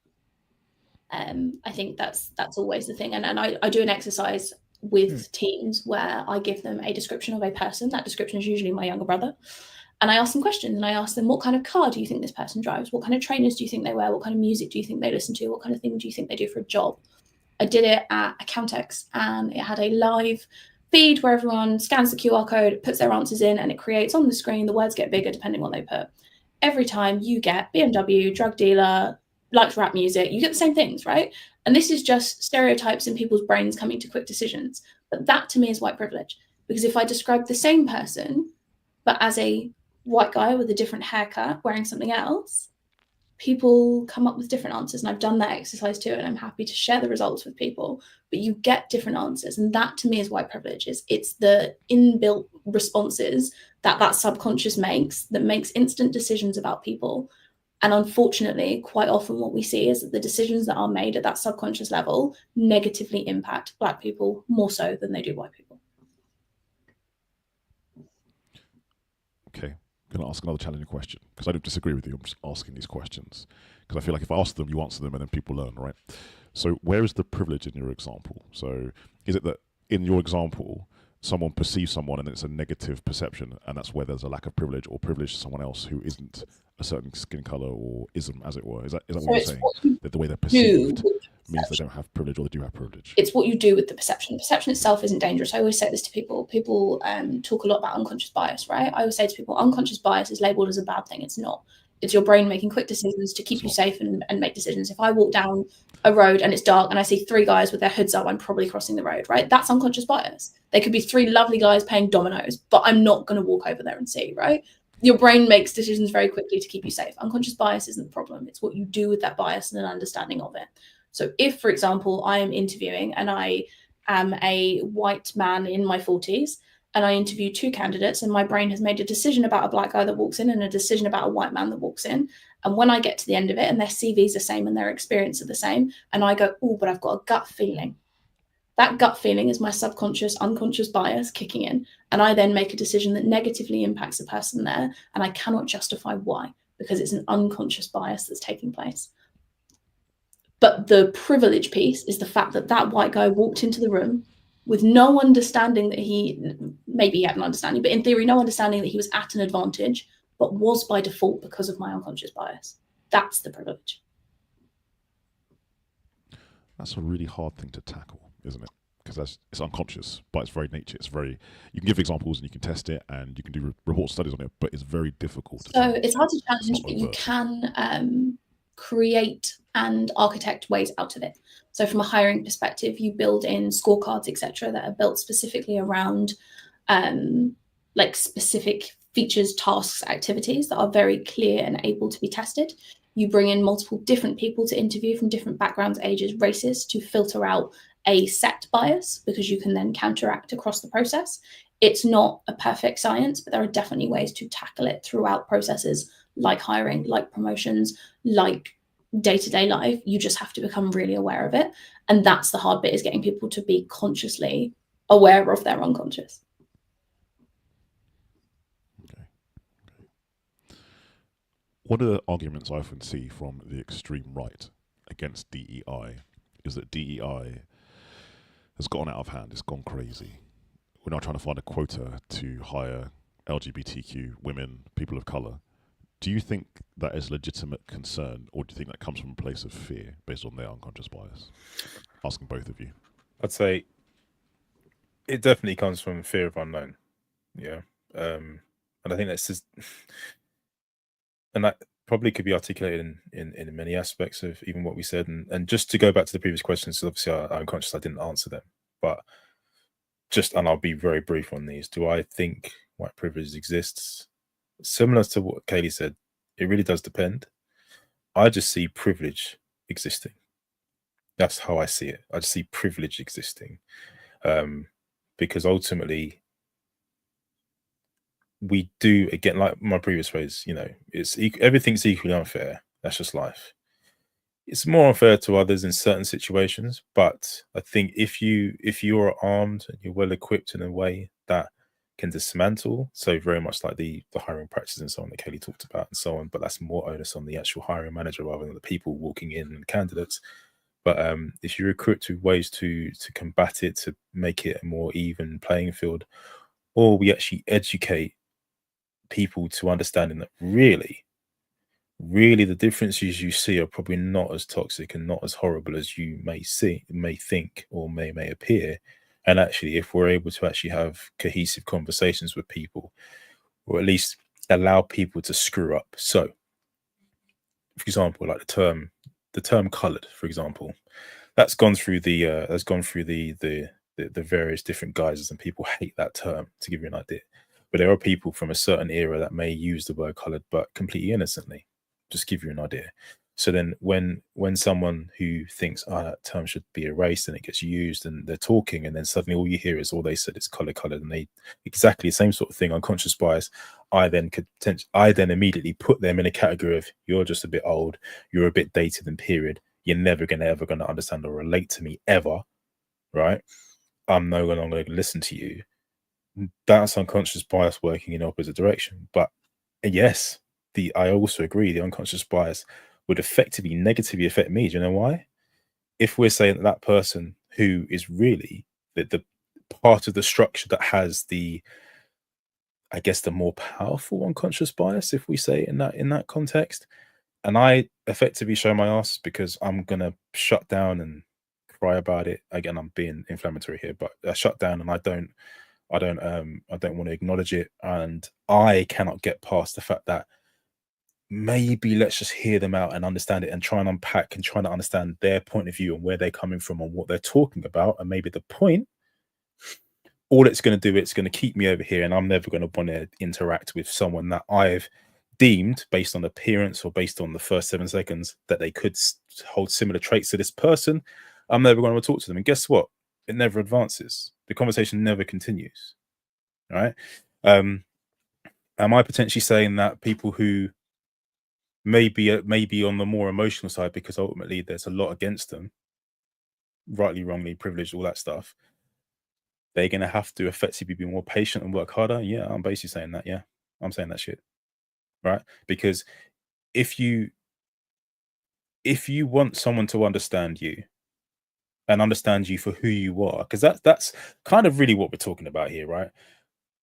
I think that's always the thing. And I do an exercise with teams where I give them a description of a person. That description is usually my younger brother. And I ask them questions, and I ask them, what kind of car do you think this person drives? What kind of trainers do you think they wear? What kind of music do you think they listen to? What kind of thing do you think they do for a job? I did it at Accountex, and it had a live feed where everyone scans the QR code, puts their answers in, and it creates on the screen. The words get bigger depending on what they put. Every time you get BMW, drug dealer, likes rap music, you get the same things, right? And this is just stereotypes in people's brains coming to quick decisions. But that to me is white privilege. Because if I describe the same person, but as a white guy with a different haircut wearing something else, people come up with different answers. And I've done that exercise too, and I'm happy to share the results with people. But you get different answers. And that to me is white privilege. It's the inbuilt responses that subconscious makes that makes instant decisions about people. And unfortunately, quite often what we see is that the decisions that are made at that subconscious level negatively impact black people more so than they do white people. Okay. I'm going to ask another challenging question because I don't disagree with you. I'm just asking these questions because I feel like if I ask them, you answer them, and then people learn, right? So where is the privilege in your example? So is it that in your example, someone perceives someone and it's a negative perception, and that's where there's a lack of privilege, or privilege to someone else who isn't a certain skin color or ism, as it were? Is that So what you're it's saying? what you That the way they're do perceived with means they don't have privilege, or they do have privilege? it's what you do with the perception. The perception itself isn't dangerous. I always say this to people. People talk a lot about unconscious bias, right? I always say to people, unconscious bias is labeled as a bad thing. It's not. It's your brain making quick decisions to keep you safe and make decisions. If I walk down a road and it's dark and I see 3 guys with their hoods up, I'm probably crossing the road, right? That's unconscious bias. They could be 3 lovely guys playing dominoes, but I'm not going to walk over there and see, right? Your brain makes decisions very quickly to keep you safe. Unconscious bias isn't the problem. It's what you do with that bias and an understanding of it. So if, for example, I am interviewing and I am a white man in my 40s and I interview 2 candidates and my brain has made a decision about a black guy that walks in and a decision about a white man that walks in. And when I get to the end of it and their CVs are the same and their experience are the same, and I go, oh, but I've got a gut feeling. That gut feeling is my subconscious, unconscious bias kicking in. And I then make a decision that negatively impacts the person there. And I cannot justify why, because it's an unconscious bias that's taking place. But the privilege piece is the fact that that white guy walked into the room with no understanding that maybe he had an understanding, but in theory, no understanding that he was at an advantage, but was by default because of my unconscious bias. That's the privilege. That's a really hard thing to tackle, isn't it? Because it's unconscious, by its very nature. You can give examples and you can test it and you can do report studies on it, but it's very difficult to challenge. It's hard to challenge, but you can create and architect ways out of it. So from a hiring perspective, you build in scorecards, etc., that are built specifically around like specific features, tasks, activities that are very clear and able to be tested. You bring in multiple different people to interview from different backgrounds, ages, races to filter out a set bias, because you can then counteract across the process. It's not a perfect science, but there are definitely ways to tackle it throughout processes like hiring, like promotions, like day-to-day life. You just have to become really aware of it. And that's the hard bit, is getting people to be consciously aware of their unconscious. Okay. One of the arguments I often see from the extreme right against DEI is that DEI has gotten out of hand. It's gone crazy. We're now trying to find a quota to hire LGBTQ women, people of colour. Do you think that is a legitimate concern, or do you think that comes from a place of fear based on their unconscious bias? Asking both of you. I'd say it definitely comes from fear of unknown. Yeah. And I think that's just, and that probably could be articulated in many aspects of even what we said. And just to go back to the previous questions, so obviously I'm conscious I didn't answer them, but and I'll be very brief on these. Do I think white privilege exists? Similar to what Kaylee said, it really does depend. I just see privilege existing. That's how I see it. I just see privilege existing, because ultimately we do, again, like my previous phrase, everything's equally unfair. That's just life. It's more unfair to others in certain situations, but I think if you're armed and you're well equipped in a way that can dismantle, so very much like the hiring practices and so on that Kelly talked about and so on, but that's more onus on the actual hiring manager rather than the people walking in and candidates. But if you're equipped with ways to combat it, to make it a more even playing field, or we actually educate people to understanding that really the differences you see are probably not as toxic and not as horrible as you may think, or may appear. And actually, if we're able to actually have cohesive conversations with people, or at least allow people to screw up. So, for example, like the term coloured, for example, that's gone through the various different guises, and people hate that term, to give you an idea. But there are people from a certain era that may use the word coloured, but completely innocently. Just give you an idea. So then when someone who thinks, that term should be erased, and it gets used and they're talking, and then suddenly all you hear is all they said is colored, and they exactly the same sort of thing, unconscious bias, I then immediately put them in a category of, you're just a bit old, you're a bit dated, and period. You're never ever going to understand or relate to me ever, right? I'm no longer going to listen to you. That's unconscious bias working in opposite direction. But yes, I also agree, the unconscious bias would effectively negatively affect me. Do you know why? If we're saying that person who is really the part of the structure that has the I guess, the more powerful unconscious bias, if we say it in that context. And I effectively show my ass because I'm gonna shut down and cry about it. Again, I'm being inflammatory here, but I shut down and I don't want to acknowledge it, and I cannot get past the fact that maybe let's just hear them out and understand it and try and unpack and try to understand their point of view and where they're coming from and what they're talking about. And maybe the point, all it's going to do, it's going to keep me over here, and I'm never going to want to interact with someone that I've deemed, based on appearance or based on the first 7 seconds, that they could hold similar traits to this person. I'm never going to talk to them. And guess what? It never advances. The conversation never continues. All right. Am I potentially saying that people who maybe on the more emotional side, because ultimately there's a lot against them, rightly, wrongly, privileged, all that stuff, they're going to have to effectively be more patient and work harder? Yeah, I'm basically saying that. Yeah, I'm saying that shit. Right? Because if you want someone to understand you and understand you for who you are, because that's kind of really what we're talking about here, right?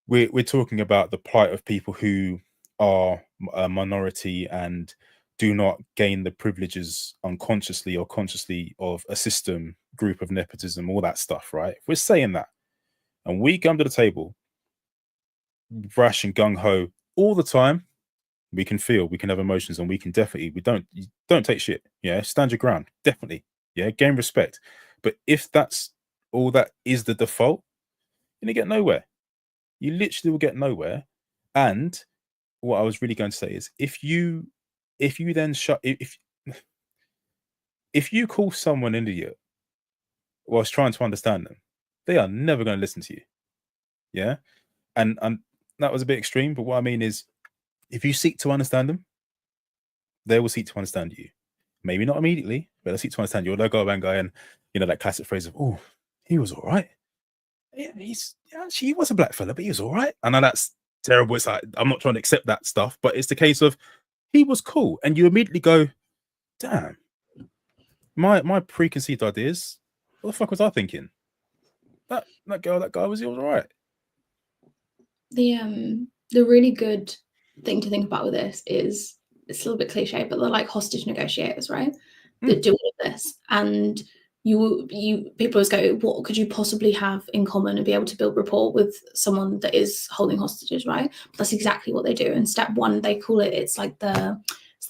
We're talking about the plight of people who are a minority and do not gain the privileges unconsciously or consciously of a system, group of nepotism, all that stuff, right? If we're saying that, and we come to the table brash and gung-ho all the time, we can feel, we can have emotions, and we can definitely, you don't take shit. Yeah, stand your ground, definitely. Yeah, gain respect. But if that's all that is the default, you're gonna get nowhere. You literally will get nowhere. And what I was really going to say is, if you call someone an idiot whilst trying to understand them, they are never going to listen to you. Yeah, and that was a bit extreme, but what I mean is, if you seek to understand them, they will seek to understand you. Maybe not immediately, but they'll seek to understand you. They'll go and go, and that classic phrase of, "Oh, he was all right. Yeah, he was a black fella, but he was all right." I know that's terrible. It's like, I'm not trying to accept that stuff, but it's the case of, he was cool, and you immediately go, "Damn, my preconceived ideas. What the fuck was I thinking? That guy was all right." The really good thing to think about with this is, it's a little bit cliche, but they're like hostage negotiators, right? That do all of this, and you people always go, what could you possibly have in common and be able to build rapport with someone that is holding hostages, right? But that's exactly what they do. And step one, they call it, it's the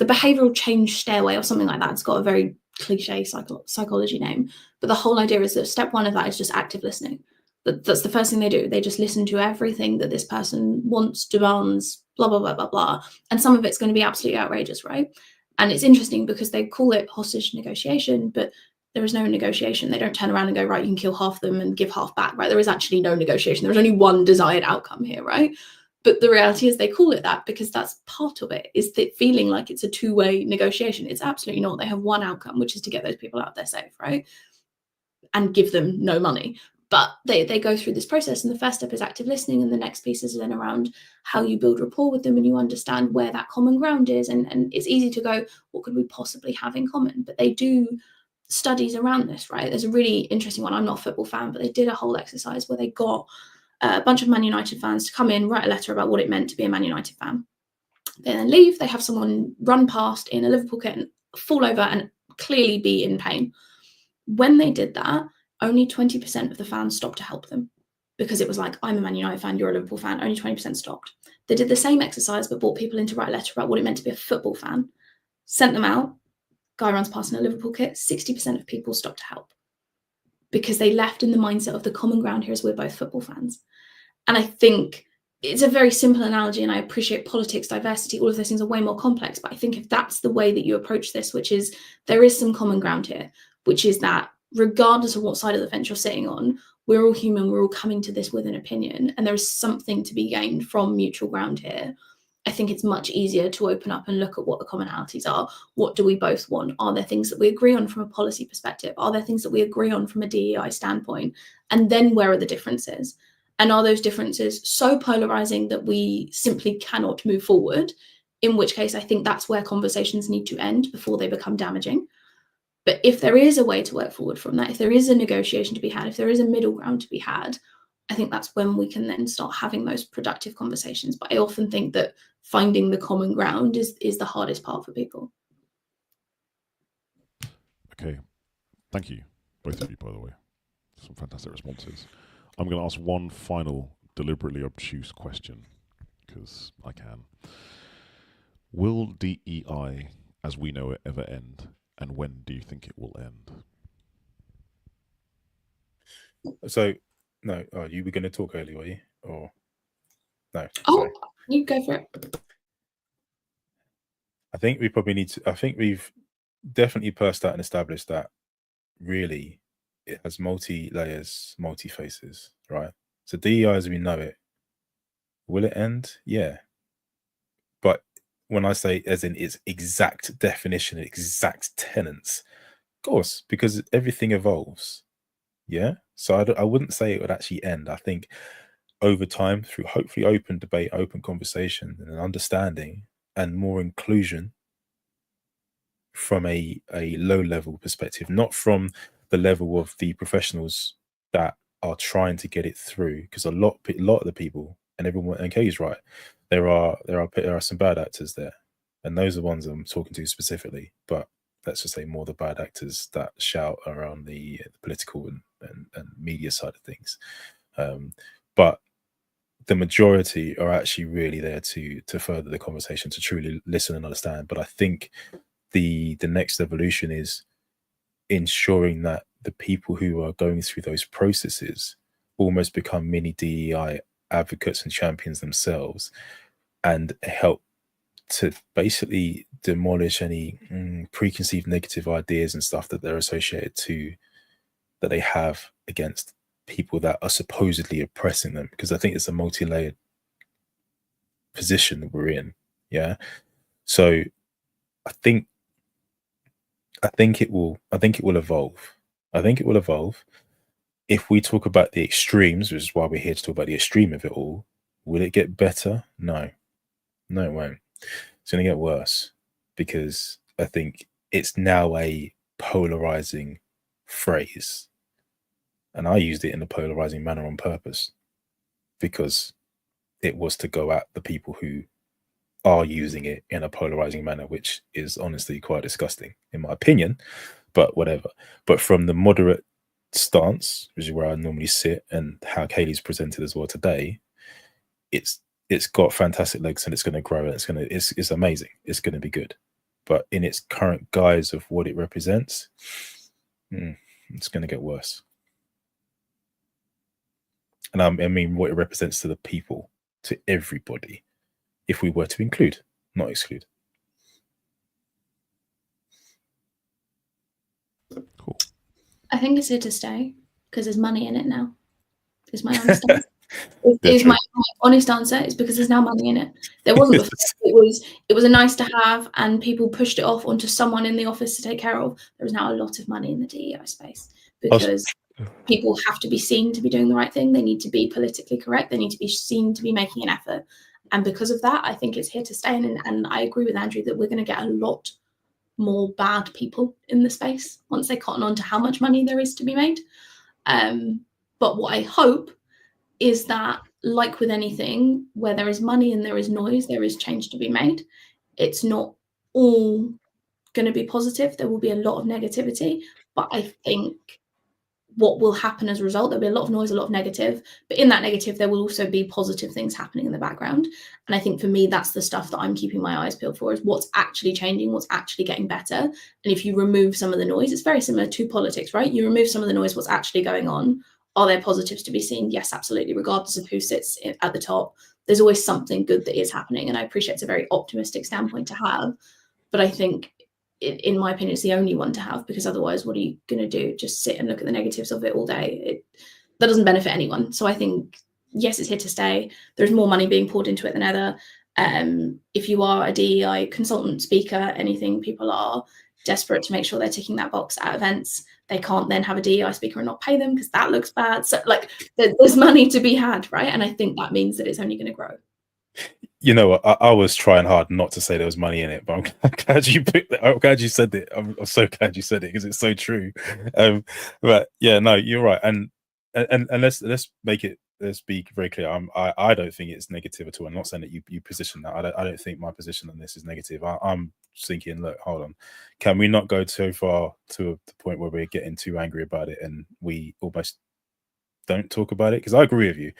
behavioral change stairway or something like that. It's got a very cliche psychology name, but the whole idea is that step one of that is just active listening. That's the first thing they do. They just listen to everything that this person wants, demands, blah, blah, blah, blah, blah. And some of it's going to be absolutely outrageous, right? And it's interesting because they call it hostage negotiation, but there is no negotiation. They don't turn around and go, right, you can kill half them and give half back, right? There is actually no negotiation. There's only one desired outcome here, right? But the reality is they call it that because that's part of it, is that feeling like it's a two-way negotiation. It's absolutely not. They have one outcome, which is to get those people out there safe, right? And give them no money. But they go through this process, and the first step is active listening, and the next piece is then around how you build rapport with them and you understand where that common ground is. And it's easy to go, what could we possibly have in common? But they do studies around this, right? There's a really interesting one. I'm not a football fan, but they did a whole exercise where they got a bunch of Man United fans to come in, write a letter about what it meant to be a Man United fan. They then leave, they have someone run past in a Liverpool kit and fall over and clearly be in pain. When they did that, only 20% of the fans stopped to help them, because it was like, I'm a Man United fan, you're a Liverpool fan. Only 20% stopped. They did the same exercise, but brought people in to write a letter about what it meant to be a football fan, sent them out. Guy runs past in a Liverpool kit, 60% of people stopped to help, because they left in the mindset of the common ground here is we're both football fans. And I think it's a very simple analogy, and I appreciate politics, diversity, all of those things are way more complex. But I think if that's the way that you approach this, which is there is some common ground here, which is that regardless of what side of the fence you're sitting on, we're all human, we're all coming to this with an opinion, and there is something to be gained from mutual ground here. I think it's much easier to open up and look at what the commonalities are. What do we both want? Are there things that we agree on from a policy perspective? Are there things that we agree on from a DEI standpoint? And then where are the differences? And are those differences so polarizing that we simply cannot move forward? In which case, I think that's where conversations need to end before they become damaging. But if there is a way to work forward from that, if there is a negotiation to be had, if there is a middle ground to be had, I think that's when we can then start having those productive conversations. But I often think that finding the common ground is the hardest part for people. Okay, thank you, both of you, by the way. Some fantastic responses. I'm going to ask one final deliberately obtuse question, because I can. Will DEI, as we know it, ever end? And when do you think it will end? So, no, you were going to talk earlier, were you? Or no? Oh, Sorry. you go for it. I think we probably need to. I think we've definitely pursed out and established that really it has multi layers, multi faces, right? So DEI as we know it, will it end? Yeah. But when I say as in its exact definition, exact tenets, of course, because everything evolves. Yeah. So I wouldn't say it would actually end. I think over time, through hopefully open debate, open conversation, and an understanding and more inclusion from a low level perspective, not from the level of the professionals that are trying to get it through, because a lot of the people and everyone, and Kay's right, there are some bad actors there, and those are the ones I'm talking to specifically. But let's just say more the bad actors that shout around the political and media side of things. But the majority are actually really there to further the conversation, to truly listen and understand. But I think the next evolution is ensuring that the people who are going through those processes almost become mini DEI advocates and champions themselves, and help to basically demolish any preconceived negative ideas and stuff that they're associated to, that they have against people that are supposedly oppressing them. Because I think it's a multi-layered position that we're in. Yeah. So I think it will evolve. I think it will evolve. If we talk about the extremes, which is why we're here to talk about the extreme of it all, will it get better? No, it won't. It's going to get worse, because I think it's now a polarizing phrase. And I used it in a polarizing manner on purpose, because it was to go at the people who are using it in a polarizing manner, which is honestly quite disgusting in my opinion, but whatever. But from the moderate stance, which is where I normally sit, and how Kaylee's presented as well today, it's got fantastic legs, and it's going to grow, and it's amazing. It's going to be good. But in its current guise of what it represents, it's going to get worse. And I mean what it represents to the people, to everybody, if we were to include, not exclude. Cool. I think it's here to stay because there's money in it now. Is my understanding. My honest answer is because there's now money in it. There wasn't before. It was a nice to have, and people pushed it off onto someone in the office to take care of. There is now a lot of money in the DEI space, because people have to be seen to be doing the right thing. They need to be politically correct. They need to be seen to be making an effort. And because of that, I think it's here to stay. And I agree with Andrew that we're going to get a lot more bad people in the space once they cotton on to how much money there is to be made. But what I hope is that, like with anything, where there is money and there is noise, there is change to be made. It's not all going to be positive. There will be a lot of negativity, but I think what will happen as a result, there'll be a lot of noise, a lot of negative, but in that negative, there will also be positive things happening in the background. And I think for me, that's the stuff that I'm keeping my eyes peeled for, is what's actually changing, what's actually getting better. And if you remove some of the noise, it's very similar to politics, right? You remove some of the noise, what's actually going on. Are there positives to be seen? Yes, absolutely. Regardless of who sits at the top, there's always something good that is happening. And I appreciate it's a very optimistic standpoint to have, but I think in my opinion, it's the only one to have, because otherwise, what are you going to do? Just sit and look at the negatives of it all day? That doesn't benefit anyone. So I think, yes, it's here to stay. There's more money being poured into it than ever. If you are a DEI consultant, speaker, anything, people are desperate to make sure they're ticking that box at events. They can't then have a DEI speaker and not pay them because that looks bad. So like there's money to be had, right? And I think that means that it's only going to grow. You know, I was trying hard not to say there was money in it, but I'm glad you picked it. I'm glad you said it. I'm so glad you said it, because it's so true. But yeah, no, you're right. And let's make it let's be very clear. I don't think it's negative at all. I'm not saying that you position that. I don't think my position on this is negative. I'm thinking, look, hold on, can we not go too far to the point where we're getting too angry about it and we almost don't talk about it? Because I agree with you.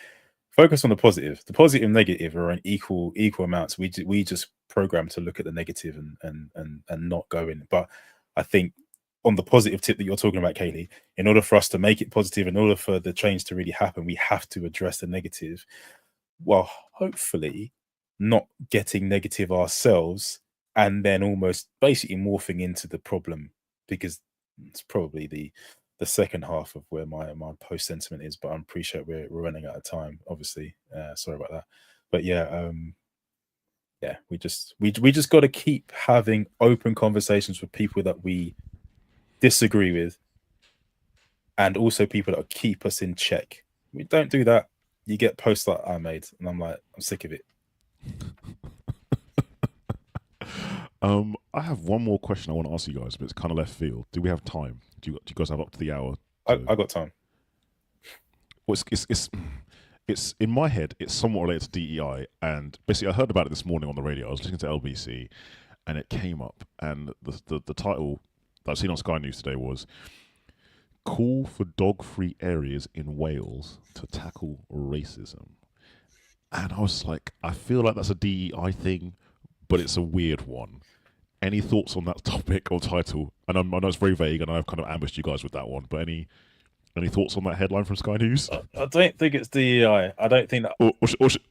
Focus on the positive. The positive and negative are in equal amounts. We just program to look at the negative and not go in. But I think on the positive tip that you're talking about, Kaylee, in order for us to make it positive, in order for the change to really happen, we have to address the negative. Well, hopefully not getting negative ourselves and then almost basically morphing into the problem, because it's probably the second half of where my post sentiment is. But I'm pretty sure we're running out of time, obviously. Sorry about that. But yeah, we just got to keep having open conversations with people that we disagree with, and also people that keep us in check. We don't do that, you get posts like I made, and I'm like, I'm sick of it. I have one more question I want to ask you guys, but it's kind of left field. Do we have time? Do you guys have up to the hour? I got time. Well, it's in my head. It's somewhat related to DEI, and basically, I heard about it this morning on the radio. I was listening to LBC, and it came up, and the title that I've seen on Sky News today was "Call for Dog-Free Areas in Wales to Tackle Racism," and I was like, I feel like that's a DEI thing, but it's a weird one. Any thoughts on that topic or title? And I know it's very vague, and I've kind of ambushed you guys with that one. But any thoughts on that headline from Sky News? I don't think it's DEI. I don't think that.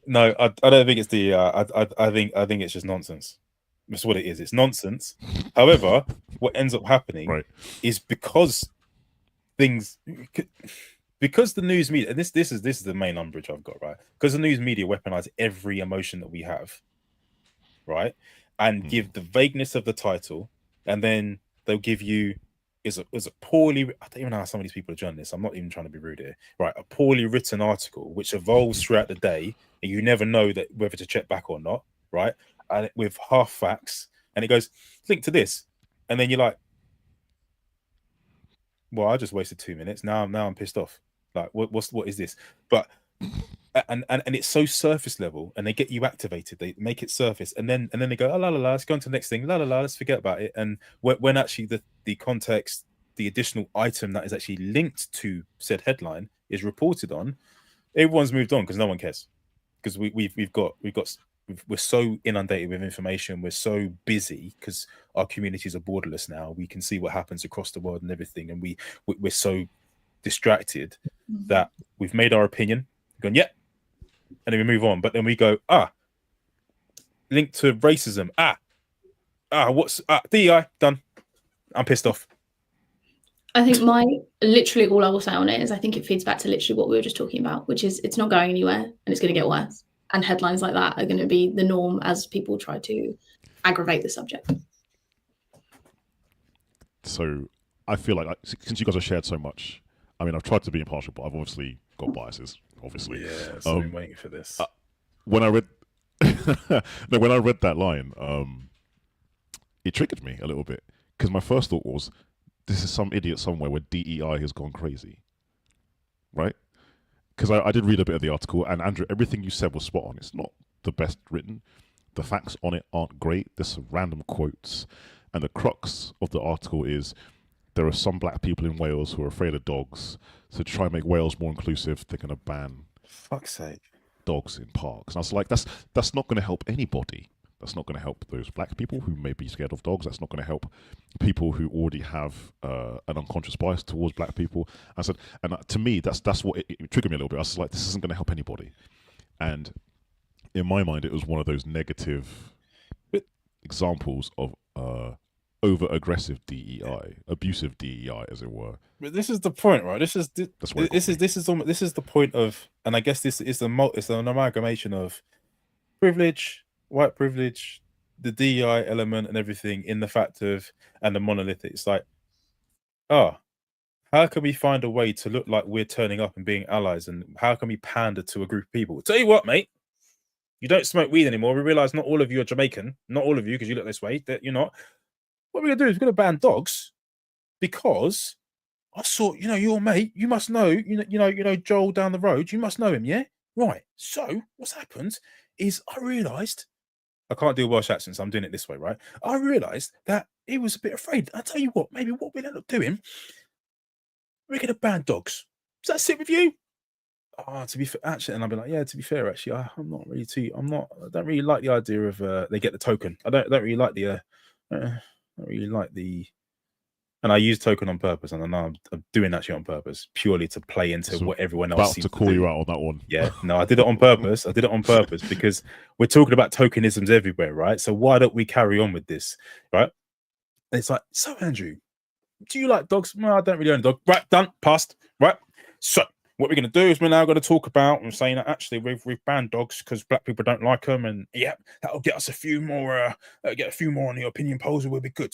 No, I don't think it's DEI. I think it's just nonsense. That's what it is. It's nonsense. However, what ends up happening is because the news media, and this is the main umbrage I've got, right? Because the news media weaponize every emotion that we have, right? And give the vagueness of the title, and then they'll give you is a poorly, I don't even know how some of these people are journalists. I'm not even trying to be rude here, right? A poorly written article which evolves throughout the day, and you never know that whether to check back or not, right? And with half facts, and it goes link to this, and then you're like, well, I just wasted 2 minutes. Now I'm pissed off. Like, what is this? But and it's so surface level, and they get you activated. They make it surface, and then they go, oh, la la la, let's go on to the next thing. La la la, let's forget about it. And when actually the context, the additional item that is actually linked to said headline is reported on, everyone's moved on because no one cares. Because we're so inundated with information. We're so busy because our communities are borderless now. We can see what happens across the world and everything, and we're so distracted that we've made our opinion, gone, yeah, and then we move on. But then we go, linked to racism, what's DEI done? I'm pissed off. I think literally all I will say on it is I think it feeds back to literally what we were just talking about, which is it's not going anywhere and it's going to get worse. And headlines like that are going to be the norm as people try to aggravate the subject. So I feel like since you guys have shared so much, I mean, I've tried to be impartial, but I've obviously got biases. Obviously, yeah. So I'm waiting for this. When I read, when I read that line, it triggered me a little bit because my first thought was, this is some idiot somewhere where DEI has gone crazy, right? Because I did read a bit of the article, and Andrew, everything you said was spot on. It's not the best written. The facts on it aren't great. There's some random quotes. And the crux of the article is there are some black people in Wales who are afraid of dogs. So to try and make Wales more inclusive, they're going to ban fuck's sake dogs in parks. And I was like, that's not going to help anybody. That's not going to help those black people who may be scared of dogs. That's not going to help people who already have an unconscious bias towards black people. I said, and to me, that's what it triggered me a little bit. I was like, this isn't going to help anybody. And in my mind, it was one of those negative examples of over-aggressive DEI, abusive DEI, as it were. But this is the point, right? This is the point of, and I guess this is it's an amalgamation of privilege, white privilege, the DEI element and everything in the fact of, and the monolithic. It's like, how can we find a way to look like we're turning up and being allies, and how can we pander to a group of people? Tell you what, mate, you don't smoke weed anymore. We realize not all of you are Jamaican, not all of you because you look this way, that you're not. What we're gonna do is we're gonna ban dogs because I saw, your mate, you must know, Joel down the road, you must know him, yeah? Right. So what's happened is I realised, I can't do Welsh accents, so I'm doing it this way, right? I realised that he was a bit afraid. I tell you what, maybe what we'll end up doing, we're going to ban dogs. Does that sit with you? Oh, to be fair, actually, and I'll be like, yeah, to be fair, actually, I don't really like the idea of they get the token. I don't really like and I use token on purpose, and I know I'm doing that shit on purpose, purely to play into So what everyone else about seems to call do. you out on that one. Yeah, no, I did it on purpose. Because we're talking about tokenisms everywhere, right? So why don't we carry on with this, right? And it's like, so Andrew, do you like dogs? Well, I don't really own a dog. Right, done, passed. Right. So what we're going to do is we're now going to talk about and saying that actually we've banned dogs because black people don't like them, and yeah, that'll get us a few more on the opinion polls. Will be good.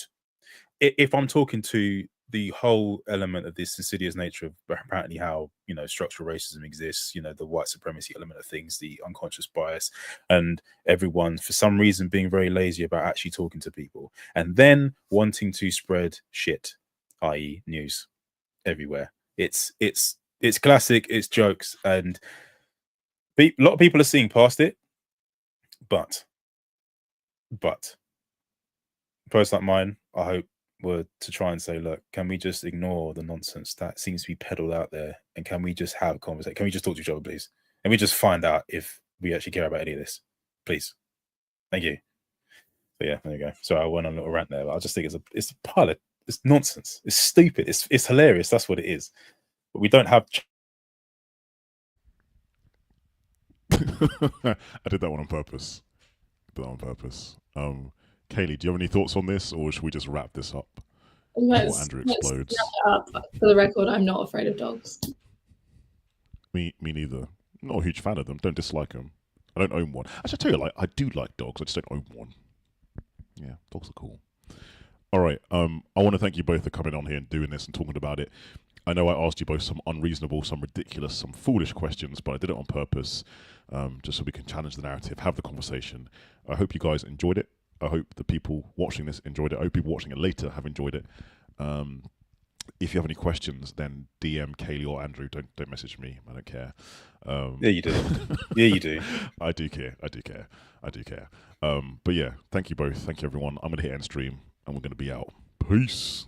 If I'm talking to the whole element of this insidious nature of apparently how structural racism exists, the white supremacy element of things, the unconscious bias, and everyone for some reason being very lazy about actually talking to people, and then wanting to spread shit, i.e., news everywhere. It's classic. It's jokes, and a lot of people are seeing past it. But posts like mine, I hope, were to try and say, look, can we just ignore the nonsense that seems to be peddled out there, and can we just have a conversation? Can we just talk to each other, please? And we just find out if we actually care about any of this, please. Thank you. But yeah, there you go. So I went on a little rant there, but I just think it's a pile of, it's nonsense. It's stupid. It's hilarious. That's what it is. But we don't have. I did that one on purpose. Kaylee, do you have any thoughts on this, or should we just wrap this up before Andrew explodes? For the record, I'm not afraid of dogs. Me neither. Not a huge fan of them. Don't dislike them. I don't own one. Actually, I tell you, like, I do like dogs. I just don't own one. Yeah, dogs are cool. All right. I want to thank you both for coming on here and doing this and talking about it. I know I asked you both some unreasonable, some ridiculous, some foolish questions, but I did it on purpose, just so we can challenge the narrative, have the conversation. I hope you guys enjoyed it. I hope the people watching this enjoyed it. I hope people watching it later have enjoyed it. If you have any questions, then DM Kaylee or Andrew. Don't message me. I don't care. Yeah, you do. Yeah, you do. I do care. But yeah, thank you both. Thank you, everyone. I'm going to hit end stream, and we're going to be out. Peace.